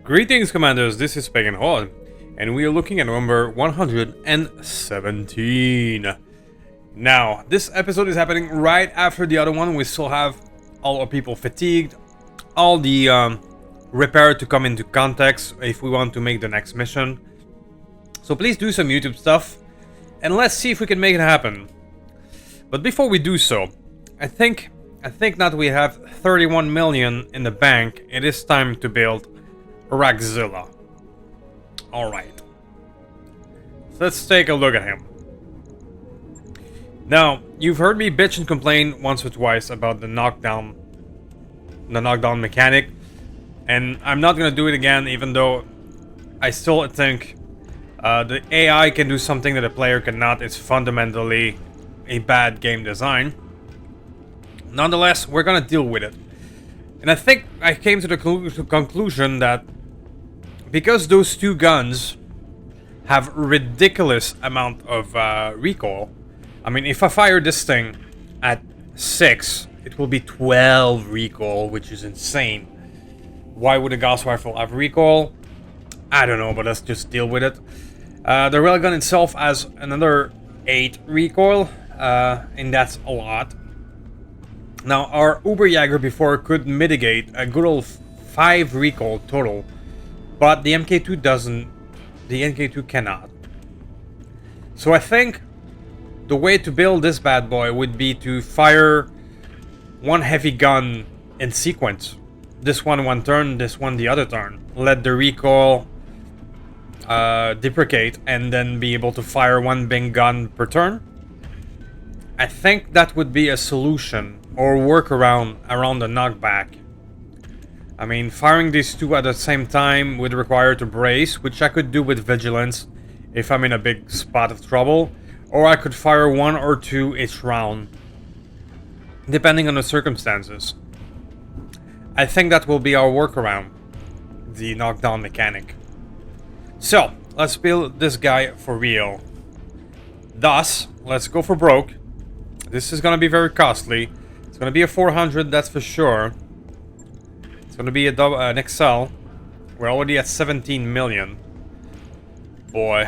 Greetings, Commanders, this is Pagan Horde, and we are looking at number 117. Now, this episode is happening right after the other one. We still have all our people fatigued, all the repair to come into context if we want to make the next mission. So please do some YouTube stuff, and let's see if we can make it happen. But before we do so, I think that we have 31 million in the bank. It is time to build Ragzilla. Alright. So let's take a look at him. Now, you've heard me bitch and complain once or twice about the knockdown mechanic. And I'm not gonna do it again, even though I still think the AI can do something that a player cannot. It's fundamentally a bad game design. Nonetheless, we're gonna deal with it. And I think I came to the conclusion that because those two guns have ridiculous amount of recoil. I mean, if I fire this thing at 6, it will be 12 recoil, which is insane. Why would a Gauss rifle have recoil? I don't know, but let's just deal with it. The railgun itself has another 8 recoil, and that's a lot. Now, our Uberjäger before could mitigate a good old 5 recoil total, but the MK2 doesn't. The MK2 cannot. So I think the way to build this bad boy would be to fire one heavy gun in sequence. This one turn, this one the other turn. Let the recoil deprecate, and then be able to fire one big gun per turn. I think that would be a solution or workaround around the knockback. I mean, firing these two at the same time would require to brace, which I could do with vigilance if I'm in a big spot of trouble, or I could fire 1 or 2 each round, depending on the circumstances. I think that will be our workaround, the knockdown mechanic. So, let's build this guy for real. Thus, let's go for broke. This is gonna be very costly. It's gonna be a 400, that's for sure. It's gonna be an XL. We're already at 17 million. Boy.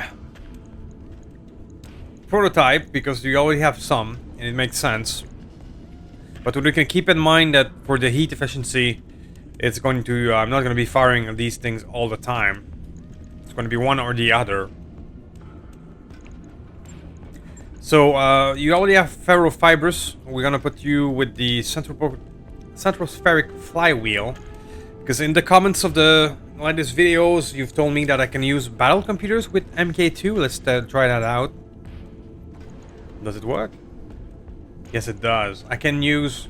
Prototype, because we already have some, and it makes sense. But we can keep in mind that for the heat efficiency, it's going to... I'm not gonna be firing these things all the time. It's gonna be one or the other. So, you already have ferrofibers. We're gonna put you with the centrospheric flywheel. Because in the comments of the latest videos, you've told me that I can use battle computers with MK2. Let's try that out. Does it work? Yes, it does. I can use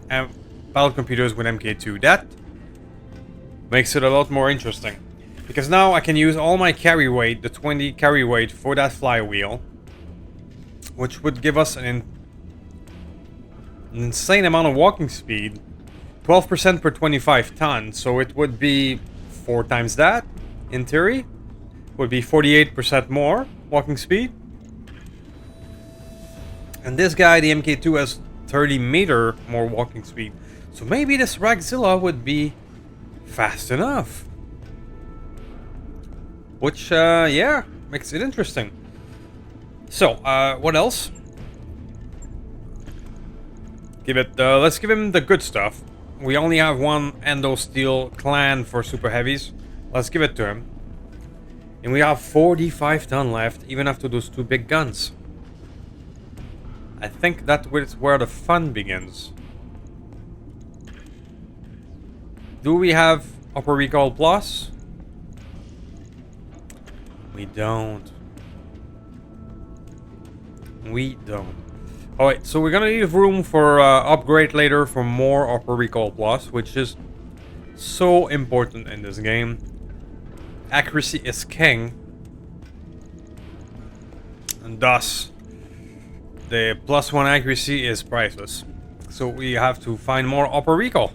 battle computers with MK2. That makes it a lot more interesting. Because now I can use all my carry weight, the 20 carry weight for that flywheel. Which would give us an insane amount of walking speed. 12% per 25 tons, so it would be 4 times that, in theory. Would be 48% more walking speed. And this guy, the MK2, has 30 meter more walking speed. So maybe this Ragzilla would be fast enough. Which, yeah, makes it interesting. So, what else? Let's give him the good stuff. We only have one Endo Steel clan for super heavies. Let's give it to him. And we have 45 ton left, even after those 2 big guns. I think that's where the fun begins. Do we have Upper Recall Plus? We don't. We don't. Alright, so we're gonna leave room for upgrade later for more Upper Recall Plus, which is so important in this game. Accuracy is king. And thus, the +1 accuracy is priceless. So we have to find more Upper Recall.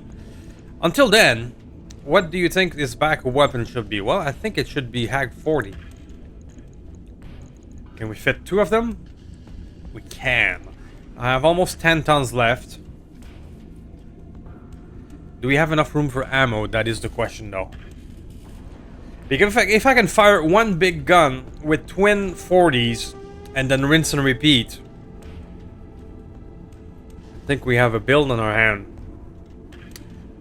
Until then, what do you think this backup weapon should be? Well, I think it should be Hag 40. Can we fit 2 of them? We can. I have almost 10 tons left. Do we have enough room for ammo? That is the question, though. Because if I can fire one big gun with twin 40s and then rinse and repeat, I think we have a build on our hand.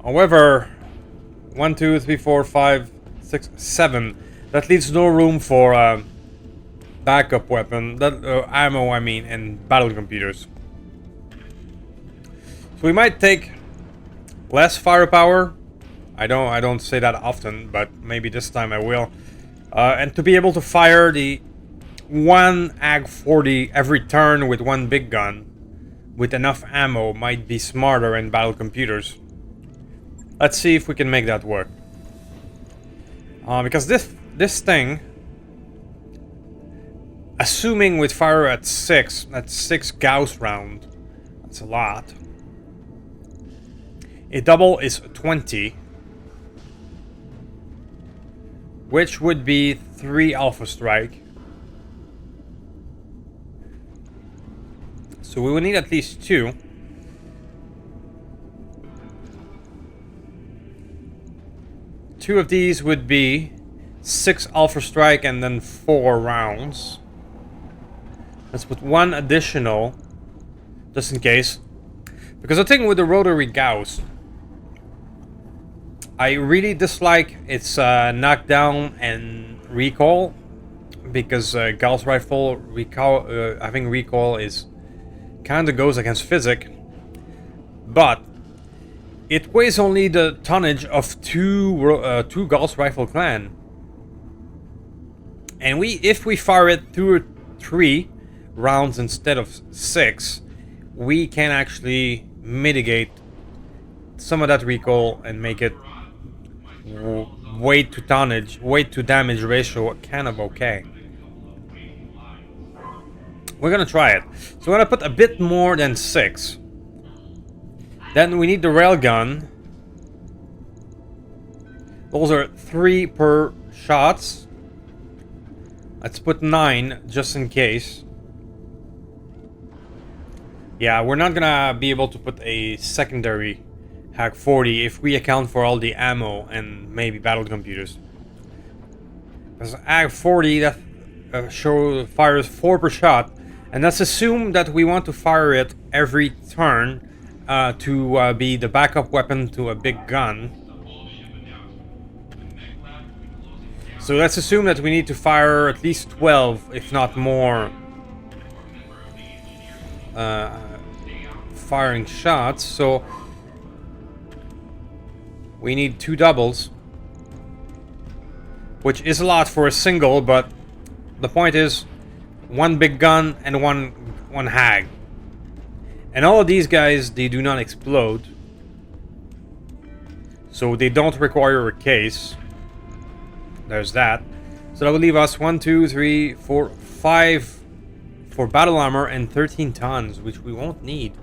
However, 1, 2, 3, 4, 5, 6, 7. That leaves no room for backup weapon, ammo, I mean, and battle computers. So we might take less firepower. I don't say that often, but maybe this time I will. And to be able to fire the one AG-40 every turn with one big gun with enough ammo might be smarter in battle computers. Let's see if we can make that work. Because this thing, assuming with fire at 6, that's 6 Gauss round. That's a lot. A double is 20. Which would be 3 Alpha Strike. So we will need at least 2. Two of these would be 6 Alpha Strike and then 4 rounds. Let's put 1 additional, just in case. Because the thing with the rotary Gauss, I really dislike its knockdown and recoil, because Gauss rifle having recoil is kind of goes against physics, but it weighs only the tonnage of two Gauss rifle clan, and if we fire it through 3 rounds instead of 6, we can actually mitigate some of that recoil and make it weight to damage ratio kind of okay. We're gonna try it. So we're gonna put a bit more than 6. Then we need the railgun. Those are 3 per shots. Let's put 9 just in case. Yeah, we're not gonna be able to put a secondary AG-40 if we account for all the ammo and maybe battle computers. Because AG-40 that fires 4 per shot, and let's assume that we want to fire it every turn to be the backup weapon to a big gun. So let's assume that we need to fire at least 12, if not more, firing shots. So we need 2 doubles, which is a lot for a single, but the point is 1 big gun and one hag. And all of these guys, they do not explode, so they don't require a case. There's that. So that will leave us 1, 2, 3, 4, 5 for battle armor and 13 tons, which we won't need.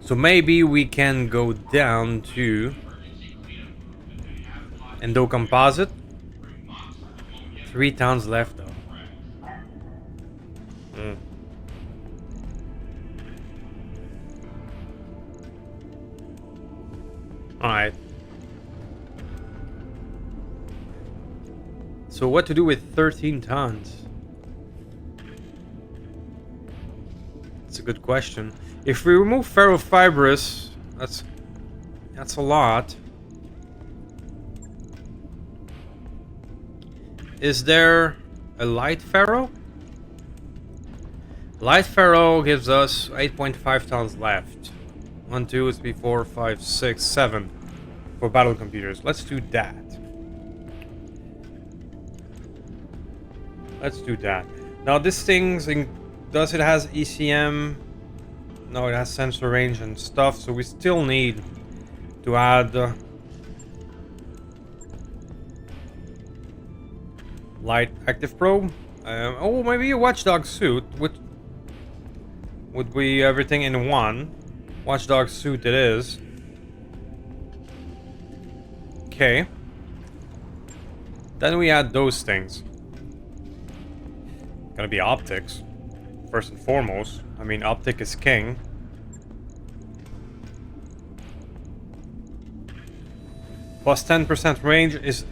So maybe we can go down to Endo Composite. 3 tons left though. Alright. So what to do with 13 tons? That's a good question. If we remove ferrofibrous, that's a lot. Is there a light ferro? Light ferro gives us 8.5 tons left. 1, 2, 3, 4, 5, 6, 7 for battle computers. Let's do that. Let's do that. Now this thing's does it has ECM? No, it has sensor range and stuff, so we still need to add light active probe. Oh, maybe a watchdog suit would be everything in one. Watchdog suit it is. Okay. Then we add those things. Gonna be optics, first and foremost. I mean, optic is king. Plus 10% range is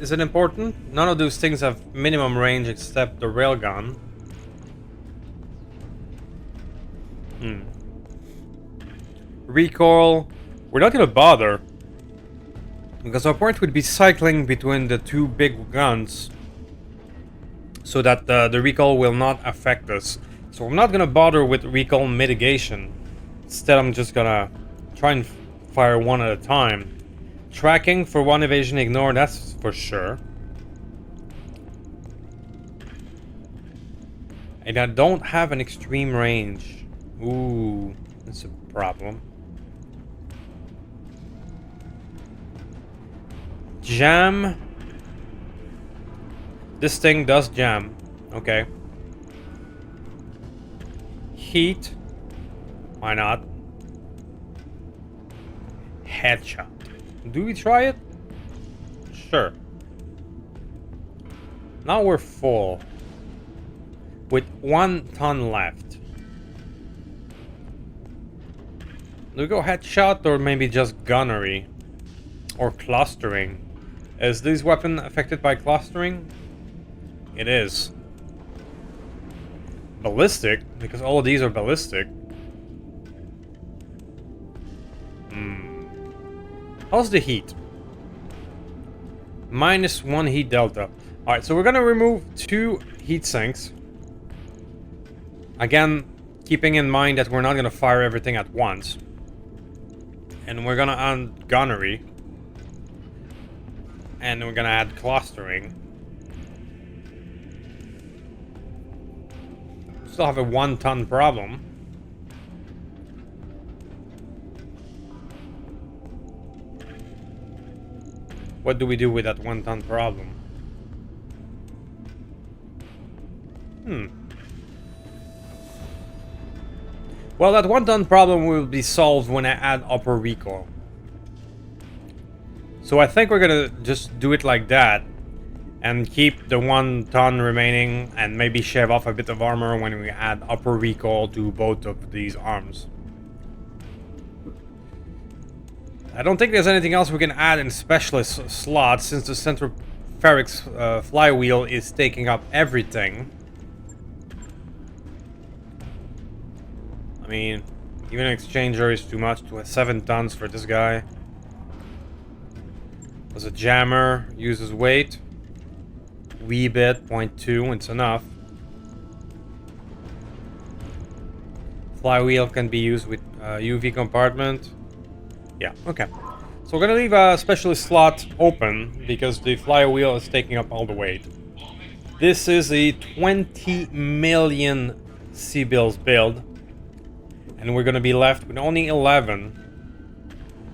Is it important? None of those things have minimum range except the railgun. Recoil. We're not gonna bother. Because our point would be cycling between the two big guns. So that the recoil will not affect us. So I'm not gonna bother with recoil mitigation. Instead, I'm just gonna try and fire one at a time. Tracking for one evasion ignore, that's for sure. And I don't have an extreme range. Ooh, that's a problem. Jam. This thing does jam. Okay. Heat. Why not? Headshot. Do we try it? Sure. Now we're full. With 1 ton left. Do we go headshot or maybe just gunnery? Or clustering? Is this weapon affected by clustering? It is. Ballistic? Because all of these are ballistic. How's the heat? -1 heat delta. Alright, so we're gonna remove 2 heat sinks. Again, keeping in mind that we're not gonna fire everything at once. And we're gonna add gunnery. And we're gonna add clustering. Still have a 1 ton problem. What do we do with that 1 ton problem? Well, that 1 ton problem will be solved when I add upper recoil. So I think we're gonna just do it like that. And keep the 1 ton remaining and maybe shave off a bit of armor when we add upper recoil to both of these arms. I don't think there's anything else we can add in specialist slots since the center Ferrix flywheel is taking up everything. I mean, even an exchanger is too much to have 7 tons for this guy. As a jammer, uses weight. Wee bit, 0.2, it's enough. Flywheel can be used with UV compartment. Yeah, okay. So we're gonna leave a specialist slot open because the flywheel is taking up all the weight. This is a 20 million C-bills build. And we're gonna be left with only 11.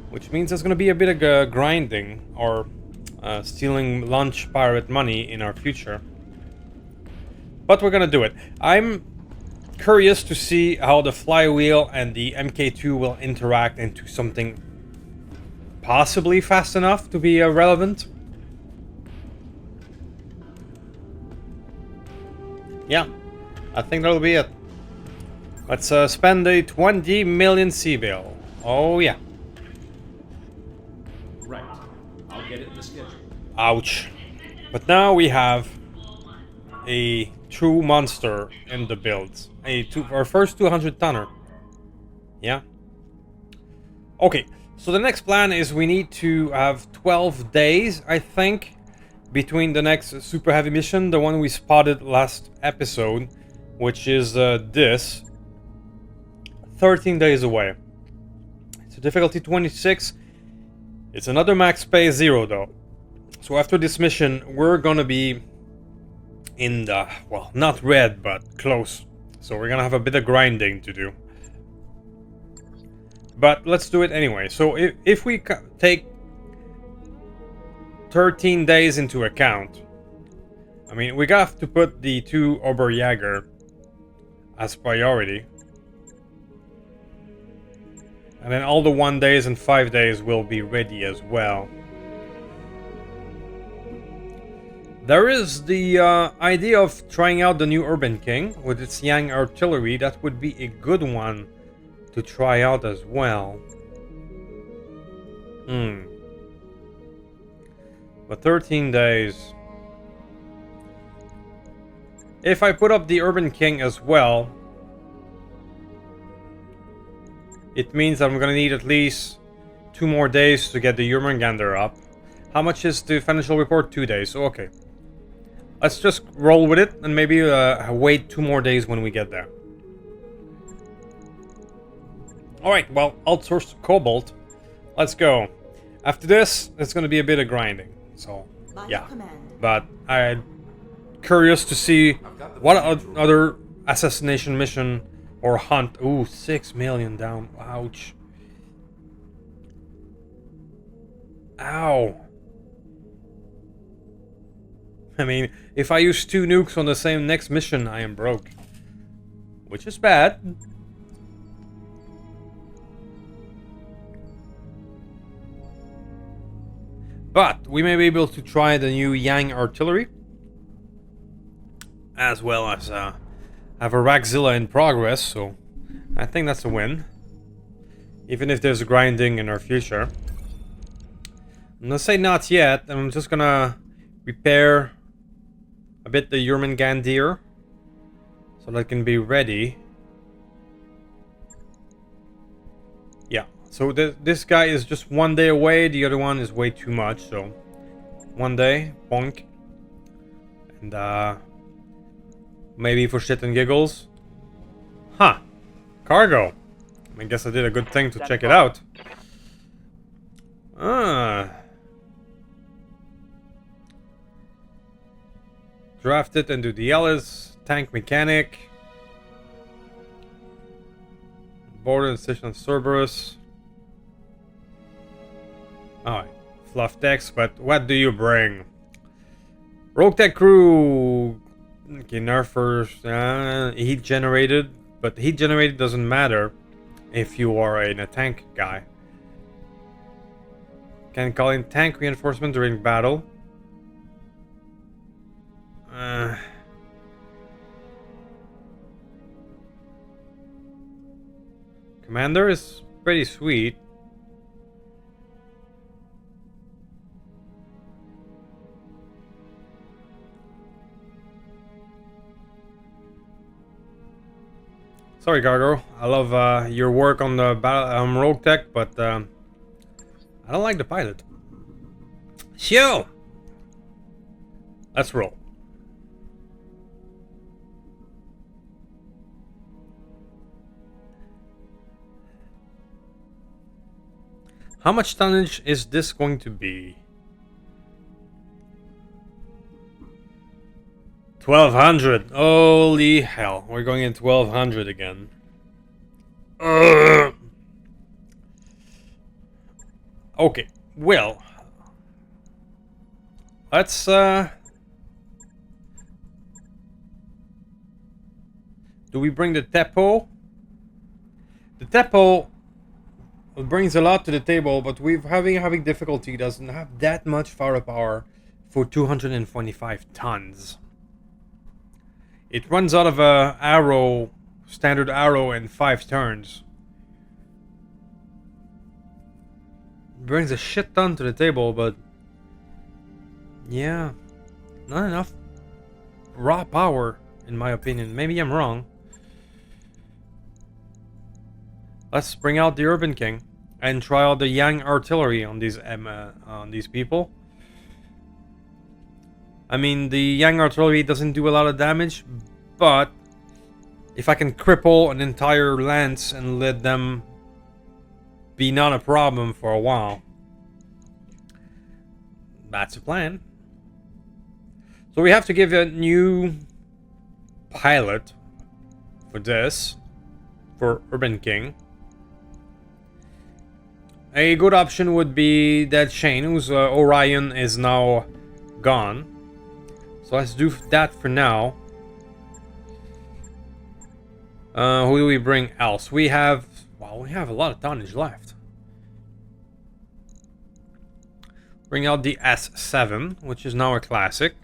Which means there's gonna be a bit of grinding or stealing lunch pirate money in our future. But we're gonna do it. I'm curious to see how the flywheel and the MK2 will interact into something possibly fast enough to be relevant. Yeah, I think that'll be it. Let's spend a 20 million C-bill. Oh yeah. Right. I'll get it in the schedule. Ouch. But now we have a true monster in the builds. Our first 200 tonner. Yeah. Okay, so the next plan is we need to have 12 days, I think, between the next super heavy mission, the one we spotted last episode, which is this. 13 days away. It's a difficulty 26. It's another max pay 0 though. So after this mission, we're gonna be in the, well, not red, but close. So we're gonna have a bit of grinding to do. But let's do it anyway. So if we take 13 days into account, I mean, we have to put the 2 Oberjäger as priority. And then all the 1 days and 5 days will be ready as well. There is the idea of trying out the new Urban King with its Yang artillery. That would be a good one to try out as well. But 13 days. If I put up the Urban King as well, it means I'm gonna need at least 2 more days to get the Jurmengander up. How much is the financial report? 2 days. Okay. Let's just roll with it and maybe wait 2 more days when we get there. Alright, well, outsourced Cobalt. Let's go. After this, it's gonna be a bit of grinding. So, yeah. But I'm curious to see what other assassination mission or hunt. Ooh, 6 million down. Ouch. Ow. I mean, if I use 2 nukes on the same next mission, I am broke. Which is bad. But we may be able to try the new Yang artillery. As well as have a Ragzilla in progress, so I think that's a win. Even if there's grinding in our future. I'm gonna say not yet, I'm just gonna repair a bit the Jurmengander so that it can be ready. Yeah, so this guy is just 1 day away, the other one is way too much, so 1 day, bonk. And maybe for shit and giggles. Huh. Cargo. I guess I did a good thing to check it out. Drafted into the Ellis. Tank mechanic. Border station on Cerberus. Alright. Fluff decks, but what do you bring? Roguetech crew. Okay, nerfers, heat generated, but heat generated doesn't matter if you are a tank guy. Can call in tank reinforcement during battle. Commander is pretty sweet. Sorry, Gargo. I love your work on the Roguetech, but I don't like the pilot. So, let's roll. How much tonnage is this going to be? 1200. Holy hell. We're going in 1200 again. Okay. Well. Let's do we bring the Tepo? The Tepo brings a lot to the table, but we're having difficulty. Doesn't have that much firepower for 225 tons. It runs out of a arrow, standard arrow, in 5 turns. Brings a shit ton to the table, but yeah, not enough raw power, in my opinion. Maybe I'm wrong. Let's bring out the Urban King and try out the Yang artillery on these people. I mean, the Yang artillery doesn't do a lot of damage, but if I can cripple an entire lance and let them be not a problem for a while, that's a plan. So we have to give a new pilot for this, for Urban King. A good option would be that Shane, whose Orion is now gone. So let's do that for now. Who do we bring else? We have, well, we have a lot of tonnage left. Bring out the S7, which is now a classic.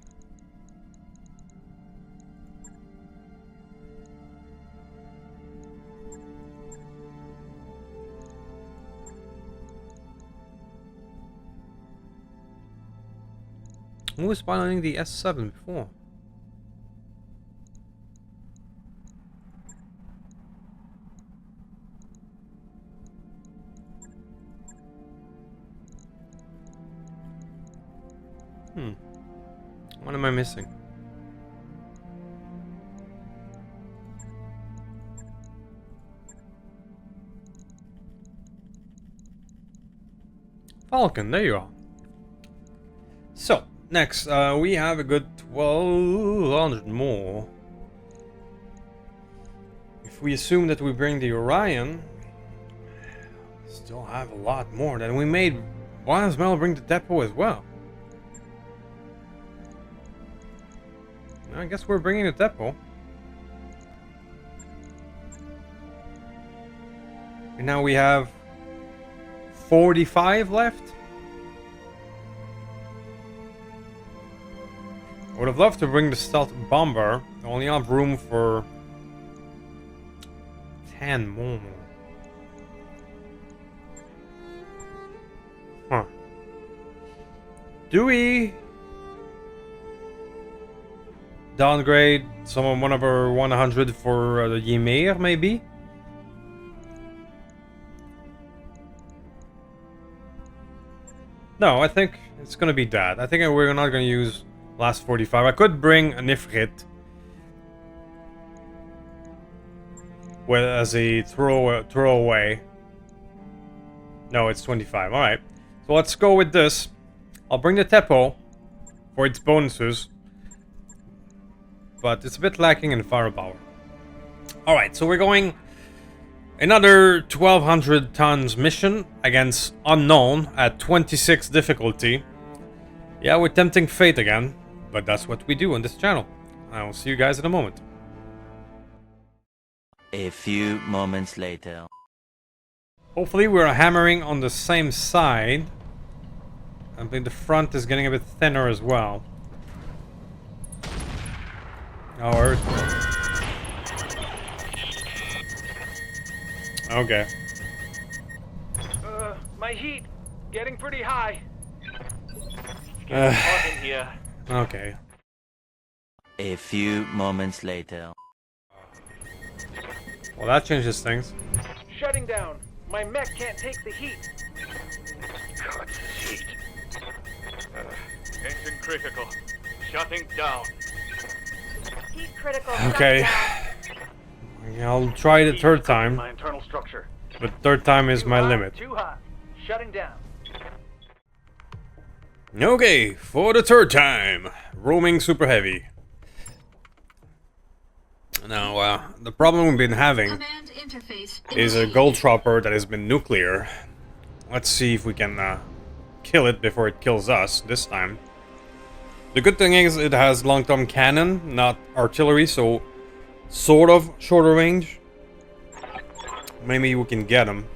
Who was piloting the S7 before? What am I missing? Falcon, there you are. So, next, we have a good 1200 more. If we assume that we bring the Orion, still have a lot more than we made. Why does Mel bring the depot as well? I guess we're bringing the depot. And now we have 45 left. I would have loved to bring the stealth bomber. I only have room for 10 more. Huh. Do we downgrade one of our 100 for the Ymir, maybe? No, I think it's gonna be that. I think we're not gonna use last 45. I could bring an Ifrit as a throwaway. No, it's 25. Alright. So let's go with this. I'll bring the Tepo for its bonuses. But it's a bit lacking in firepower. Alright, so we're going another 1200 tons mission against Unknown at 26 difficulty. Yeah, we're tempting fate again, but that's what we do on this channel. I will see you guys in a moment. A few moments later. Hopefully we're hammering on the same side. I think the front is getting a bit thinner as well. Oh, Earth. Okay. My heat getting pretty high. Uh, Hot in here. Okay. A few moments later. Well, that changes things. Shutting down. My mech can't take the heat. God, this heat. Engine critical. Shutting down. Heat critical. Okay. Yeah, I'll try the third time, My internal structure. but third time is Too my hot, limit. Too hot. Shutting down. Okay, for the third time, roaming super heavy. Now, the problem we've been having Command interface is a gold dropper that has been nuclear. Let's see if we can kill it before it kills us this time. The good thing is it has long-term cannon, not artillery, so sort of shorter range. Maybe we can get him.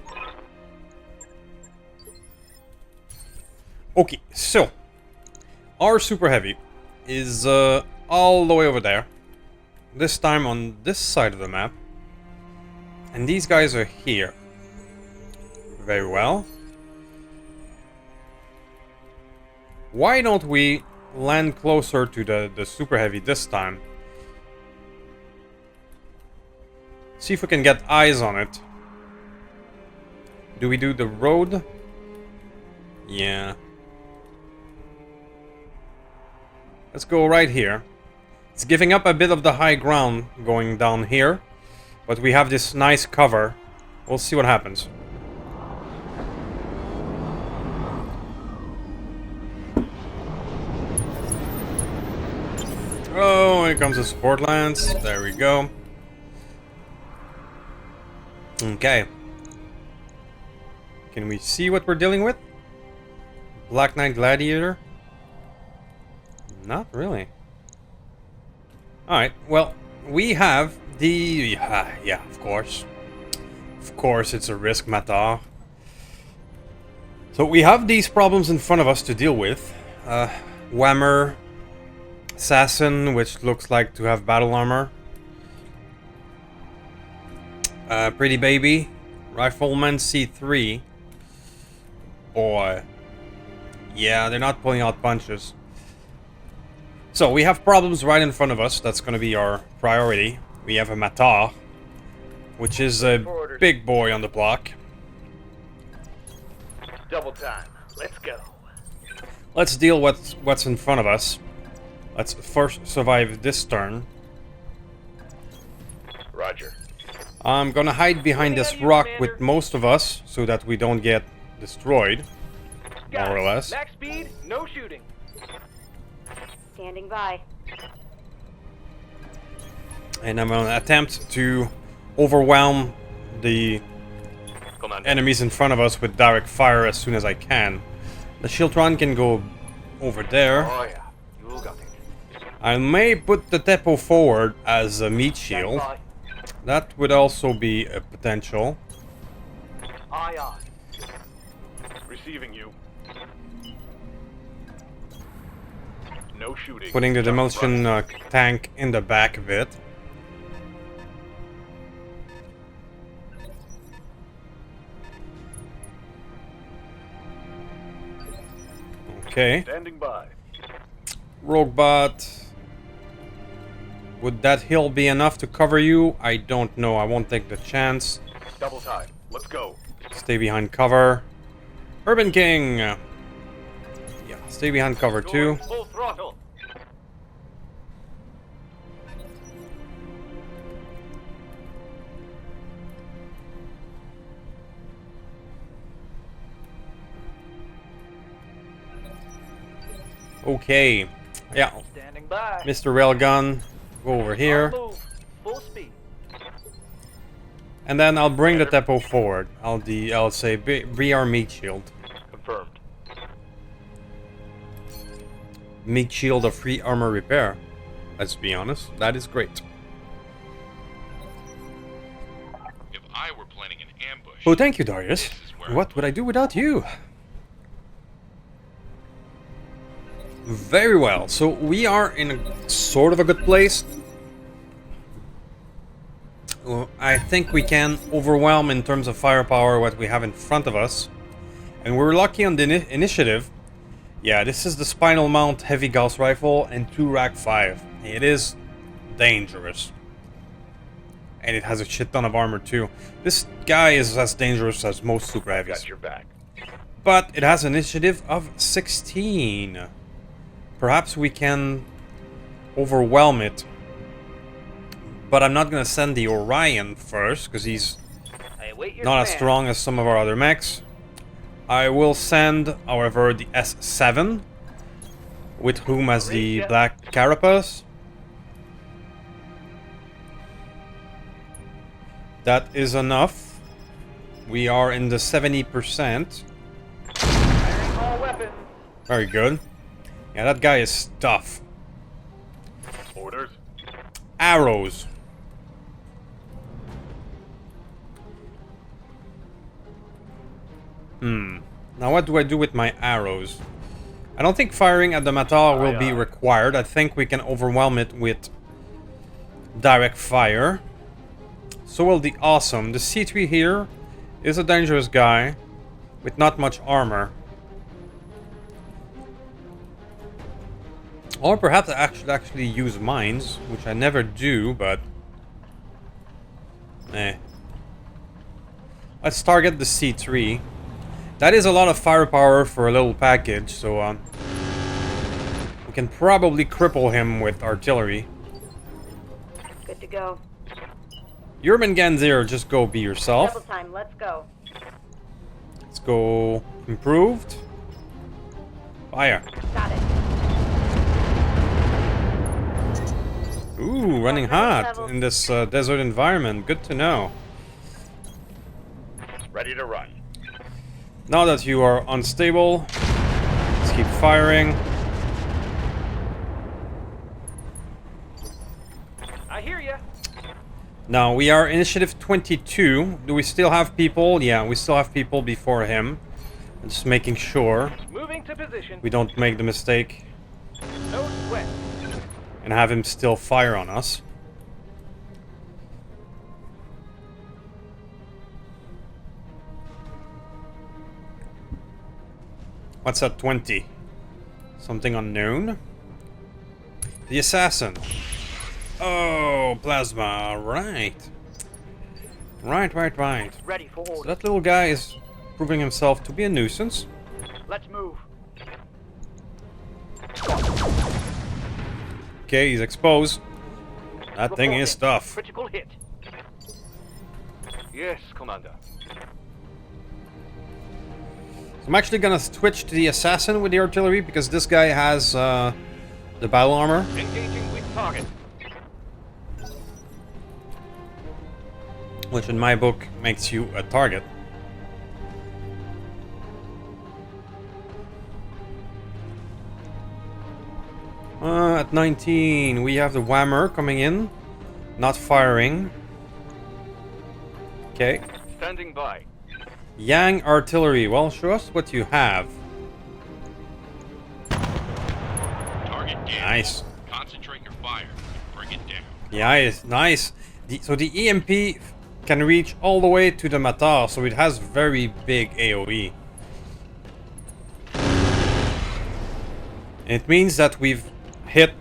Okay, so our super heavy is all the way over there. This time on this side of the map. And these guys are here. Very well. Why don't we land closer to the super heavy this time? See if we can get eyes on it. Do we do the road? Yeah. Let's go right here. It's giving up a bit of the high ground going down here, but we have this nice cover. We'll see what happens. Oh, here comes the support lance. There we go. Okay. Can we see what we're dealing with? Black Knight Gladiator? Not really. Alright, well, we have the... yeah, of course. Of course, it's a risk matter. So we have these problems in front of us to deal with. Whammer, Assassin, which looks like to have battle armor. Pretty Baby, Rifleman C3. Boy. Yeah, they're not pulling out punches. So we have problems right in front of us. That's going to be our priority. We have a Matar, which is a big boy on the block. Double time. Let's go. Let's deal with what's in front of us. Let's first survive this turn. Roger. I'm gonna hide behind this rock with most of us so that we don't get destroyed, more or less. Max speed, no shooting. Standing by. And I'm gonna attempt to overwhelm the Commander. enemies in front of us with direct fire as soon as I can. The Shieldron can go over there. Oh yeah, you got it. I may put the depot forward as a meat shield. Stand That would also be a potential. by. Aye, aye. Receiving you. No shooting. Putting the demolition tank in the back of it. Okay. Standing by. Roguebot. Would that hill be enough to cover you? I don't know. I won't take the chance. Double time. Let's go. Stay behind cover. Urban King. Yeah, stay behind cover too. Going full throttle. Okay. Yeah, Standing by. Mr. Railgun, go over here. On move. Full speed. And then I'll bring the depot forward. I'll say be our meat shield. Confirmed. Meat shield of free armor repair. Let's be honest, that is great. If I were planning an ambush, Oh, thank you, Darius. this is where What would I do without you? Very well. So we are in a sort of a good place. I think we can overwhelm in terms of firepower what we have in front of us. And we're lucky on the initiative. Yeah, this is the Spinal Mount Heavy Gauss Rifle and 2 Rag 5. It is dangerous. And it has a shit ton of armor too. This guy is as dangerous as most super heavies. Got your back. But it has an initiative of 16. Perhaps we can overwhelm it. But I'm not going to send the Orion first, because he's I await your not as command. strong as some of our other mechs. I will send, however, the S7, with whom as the Black Carapace. That is enough. We are in the 70%. Firing all weapons. Very good. Yeah, that guy is tough. Orders. Arrows. Now what do I do with my arrows? I don't think firing at the Matar will be required. I think we can overwhelm it with direct fire. So will the Awesome. The C3 here is a dangerous guy with not much armor. Or perhaps I should actually use mines, which I never do, but... Let's target the C3. That is a lot of firepower for a little package, so we can probably cripple him with artillery. Good to go. Urban Ganzir, just go be yourself. Double time. Let's go. Let's go improved. Fire. Got it. Ooh, running hot in this desert environment. Good to know. Ready to run. Now that you are unstable, let's keep firing. I hear ya. Now, we are initiative 22. Do we still have people? Yeah, we still have people before him. Just making sure Moving to position. we don't make the mistake No sweat. and have him still fire on us. What's at 20? Something unknown? The assassin. Oh, plasma. Right. Right. Ready for So orders. that little guy is proving himself to be a nuisance. Let's move. Okay, he's exposed. That thing is Reporting. tough. Critical hit. Yes, Commander. So I'm actually gonna switch to the assassin with the artillery because this guy has the battle armor. Engaging with target. Which in my book makes you a target. At 19, we have the whammer coming in. Not firing. Okay. Standing by. Yang artillery. Well, show us what you have. Target down. Nice. Concentrate your fire. Bring it down. Yeah, it's nice. So the EMP can reach all the way to the Matar, so it has very big AoE. It means that we've hit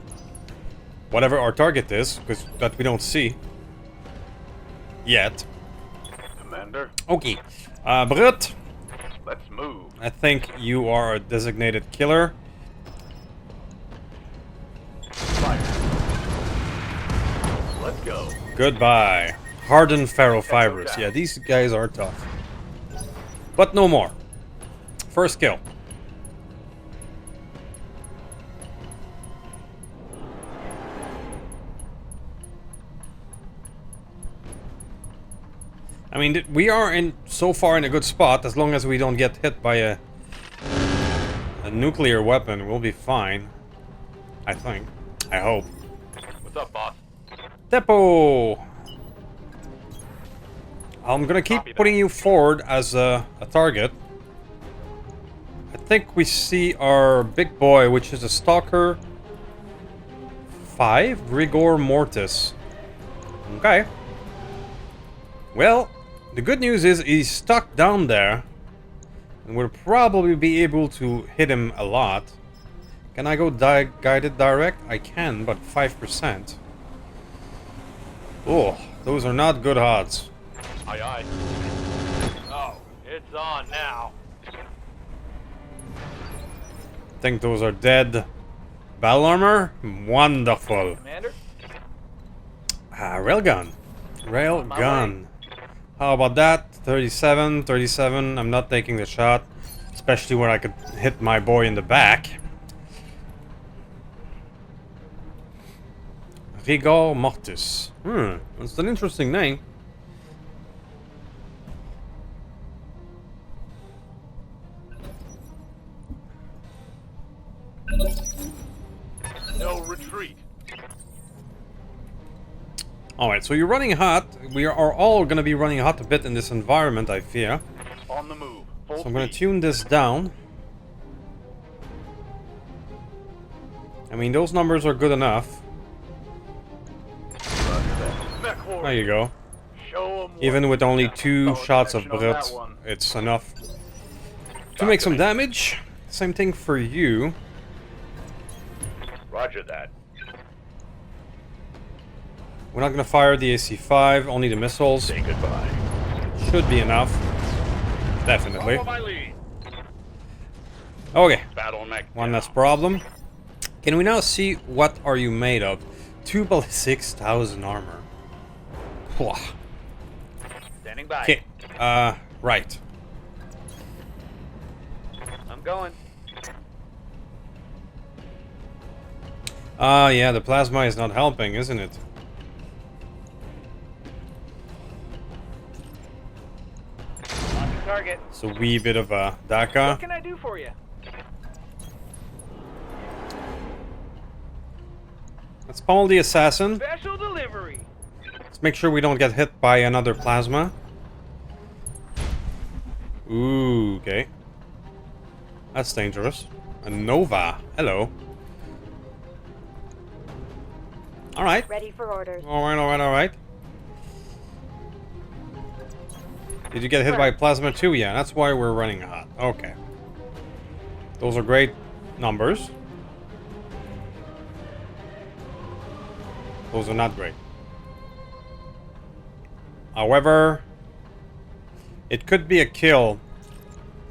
whatever our target is, because that we don't see yet. Commander, Okay, Brut, let's move. I think you are a designated killer. Fire. Let's go. Goodbye. Hardened ferrofibers. Yeah, these guys are tough. But no more. First kill. I mean, we are in so far in a good spot. As long as we don't get hit by a nuclear weapon, we'll be fine. I think. I hope. What's up, boss? Depot! I'm gonna keep Copy that. putting you forward as a target. I think we see our big boy, which is a Stalker 5 Rigor Mortis. Okay. Well, the good news is he's stuck down there. And we'll probably be able to hit him a lot. Can I go guided direct? I can, but 5%. Oh, those are not good odds. Aye, aye. Oh, it's on now. Think those are dead. Battle armor? Wonderful. Commander? Railgun. Railgun. How about that? 37, 37. I'm not taking the shot. Especially when I could hit my boy in the back. Rigor Mortis. That's an interesting name. No retreat. Alright, so you're running hot. We are all going to be running hot a bit in this environment, I fear. On the move. Full So I'm going to speed. tune this down. I mean, those numbers are good enough. Mech Horde. There you go. Show 'em Even with only Yeah, 2 solid shots of connection on Brut, that one. it's enough to make some damage. Same thing for you. Roger that. We're not going to fire the AC-5, only the missiles. Say goodbye. Should be enough. Definitely. Follow my lead. Okay, Battle mech. one down. less problem. Can we now see what are you made of? 2 6,000 armor. Whew. Standing by. Okay, right. I'm going. Yeah, the plasma is not helping, isn't it? On to target. It's a wee bit of a What DACA. can I do for you? Let's pummel the assassin. Special delivery. Let's make sure we don't get hit by another plasma. Ooh, okay. That's dangerous. A Nova. Hello. Alright. Ready for orders. Alright. Did you get hit by plasma too? Yeah, that's why we're running hot. Okay. Those are great numbers. Those are not great. However, it could be a kill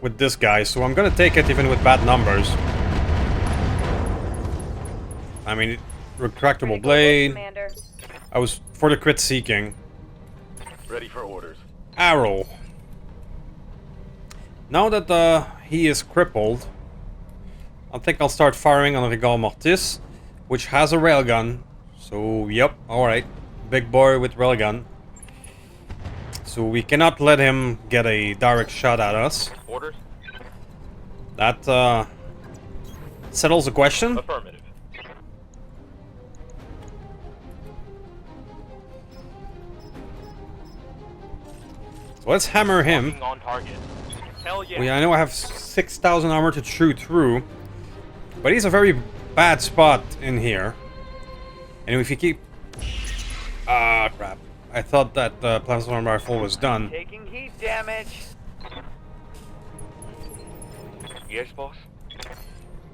with this guy, so I'm gonna take it even with bad numbers. I mean, retractable blade. Commander. I was for the crit seeking. Ready for orders. Arrow. Now that he is crippled, I think I'll start firing on Regal Mortis, which has a railgun. So, yep, alright. Big boy with railgun. So we cannot let him get a direct shot at us. Orders. That settles the question. Affirmative. So let's hammer him. Locking on target. Hell yeah. I know I have 6,000 armor to shoot through, but he's a very bad spot in here. And if you keep... Ah, crap. I thought that plasma rifle was done. Taking heat damage. Yes, boss.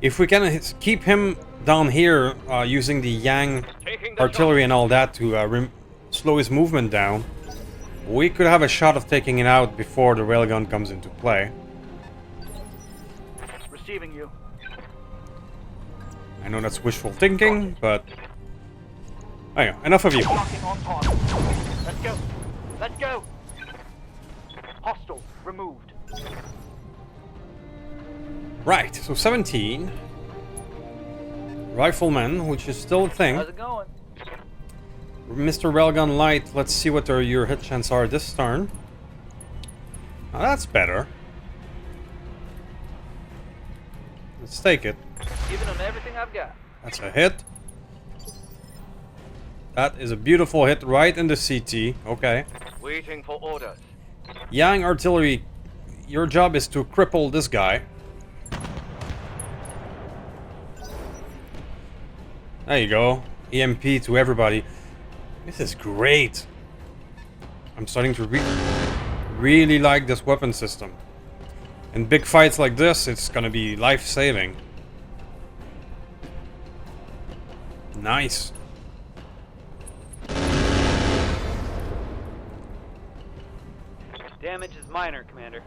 If we can keep him down here using the Yang Taking the artillery and all that to slow his movement down, we could have a shot of taking it out before the railgun comes into play. Receiving you. I know that's wishful thinking, but... Anyway, enough of you. Locking on target. Let's go. Let's go. Hostile removed. Right, so 17. Rifleman, which is still a thing. How's it going? Mr. Railgun Light, let's see what your hit chance are this turn. Now that's better. Let's take it. Giving them everything I've got. That's a hit. That is a beautiful hit right in the CT. Okay. Waiting for orders. Yang Artillery, your job is to cripple this guy. There you go. EMP to everybody. This is great. I'm starting to really like this weapon system. In big fights like this, it's gonna be life-saving. Nice. Damage is minor, Commander.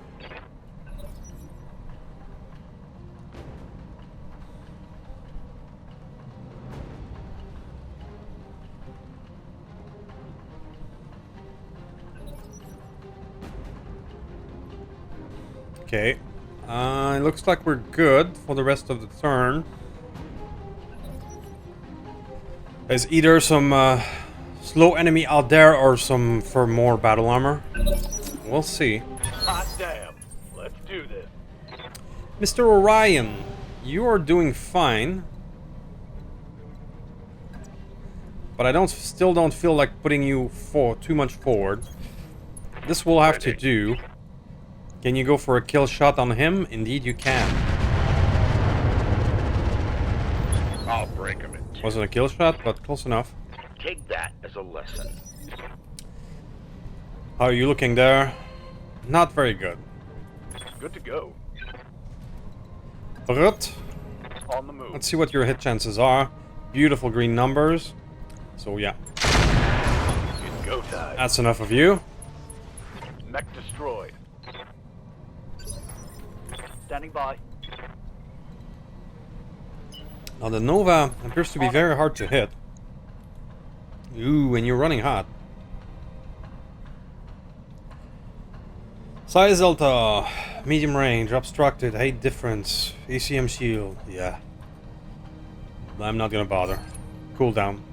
Okay. It looks like we're good for the rest of the turn. There's either some slow enemy out there or some for more battle armor. We'll see. Hot damn. Let's do this. Mr. Orion, you are doing fine. But I still don't feel like putting you too much forward. This will have to do. Can you go for a kill shot on him? Indeed you can. I'll break him in two. Wasn't a kill shot, but close enough. Take that as a lesson. How are you looking there? Not very good. Good to go. But On the move. let's see what your hit chances are. Beautiful green numbers. So yeah, It's go time. that's enough of you. Mech destroyed. Standing by. Now the Nova appears to be very hard to hit. Ooh, and you're running hot. Size Delta, medium range, obstructed, height difference, ACM shield, yeah. I'm not gonna bother. Cool down.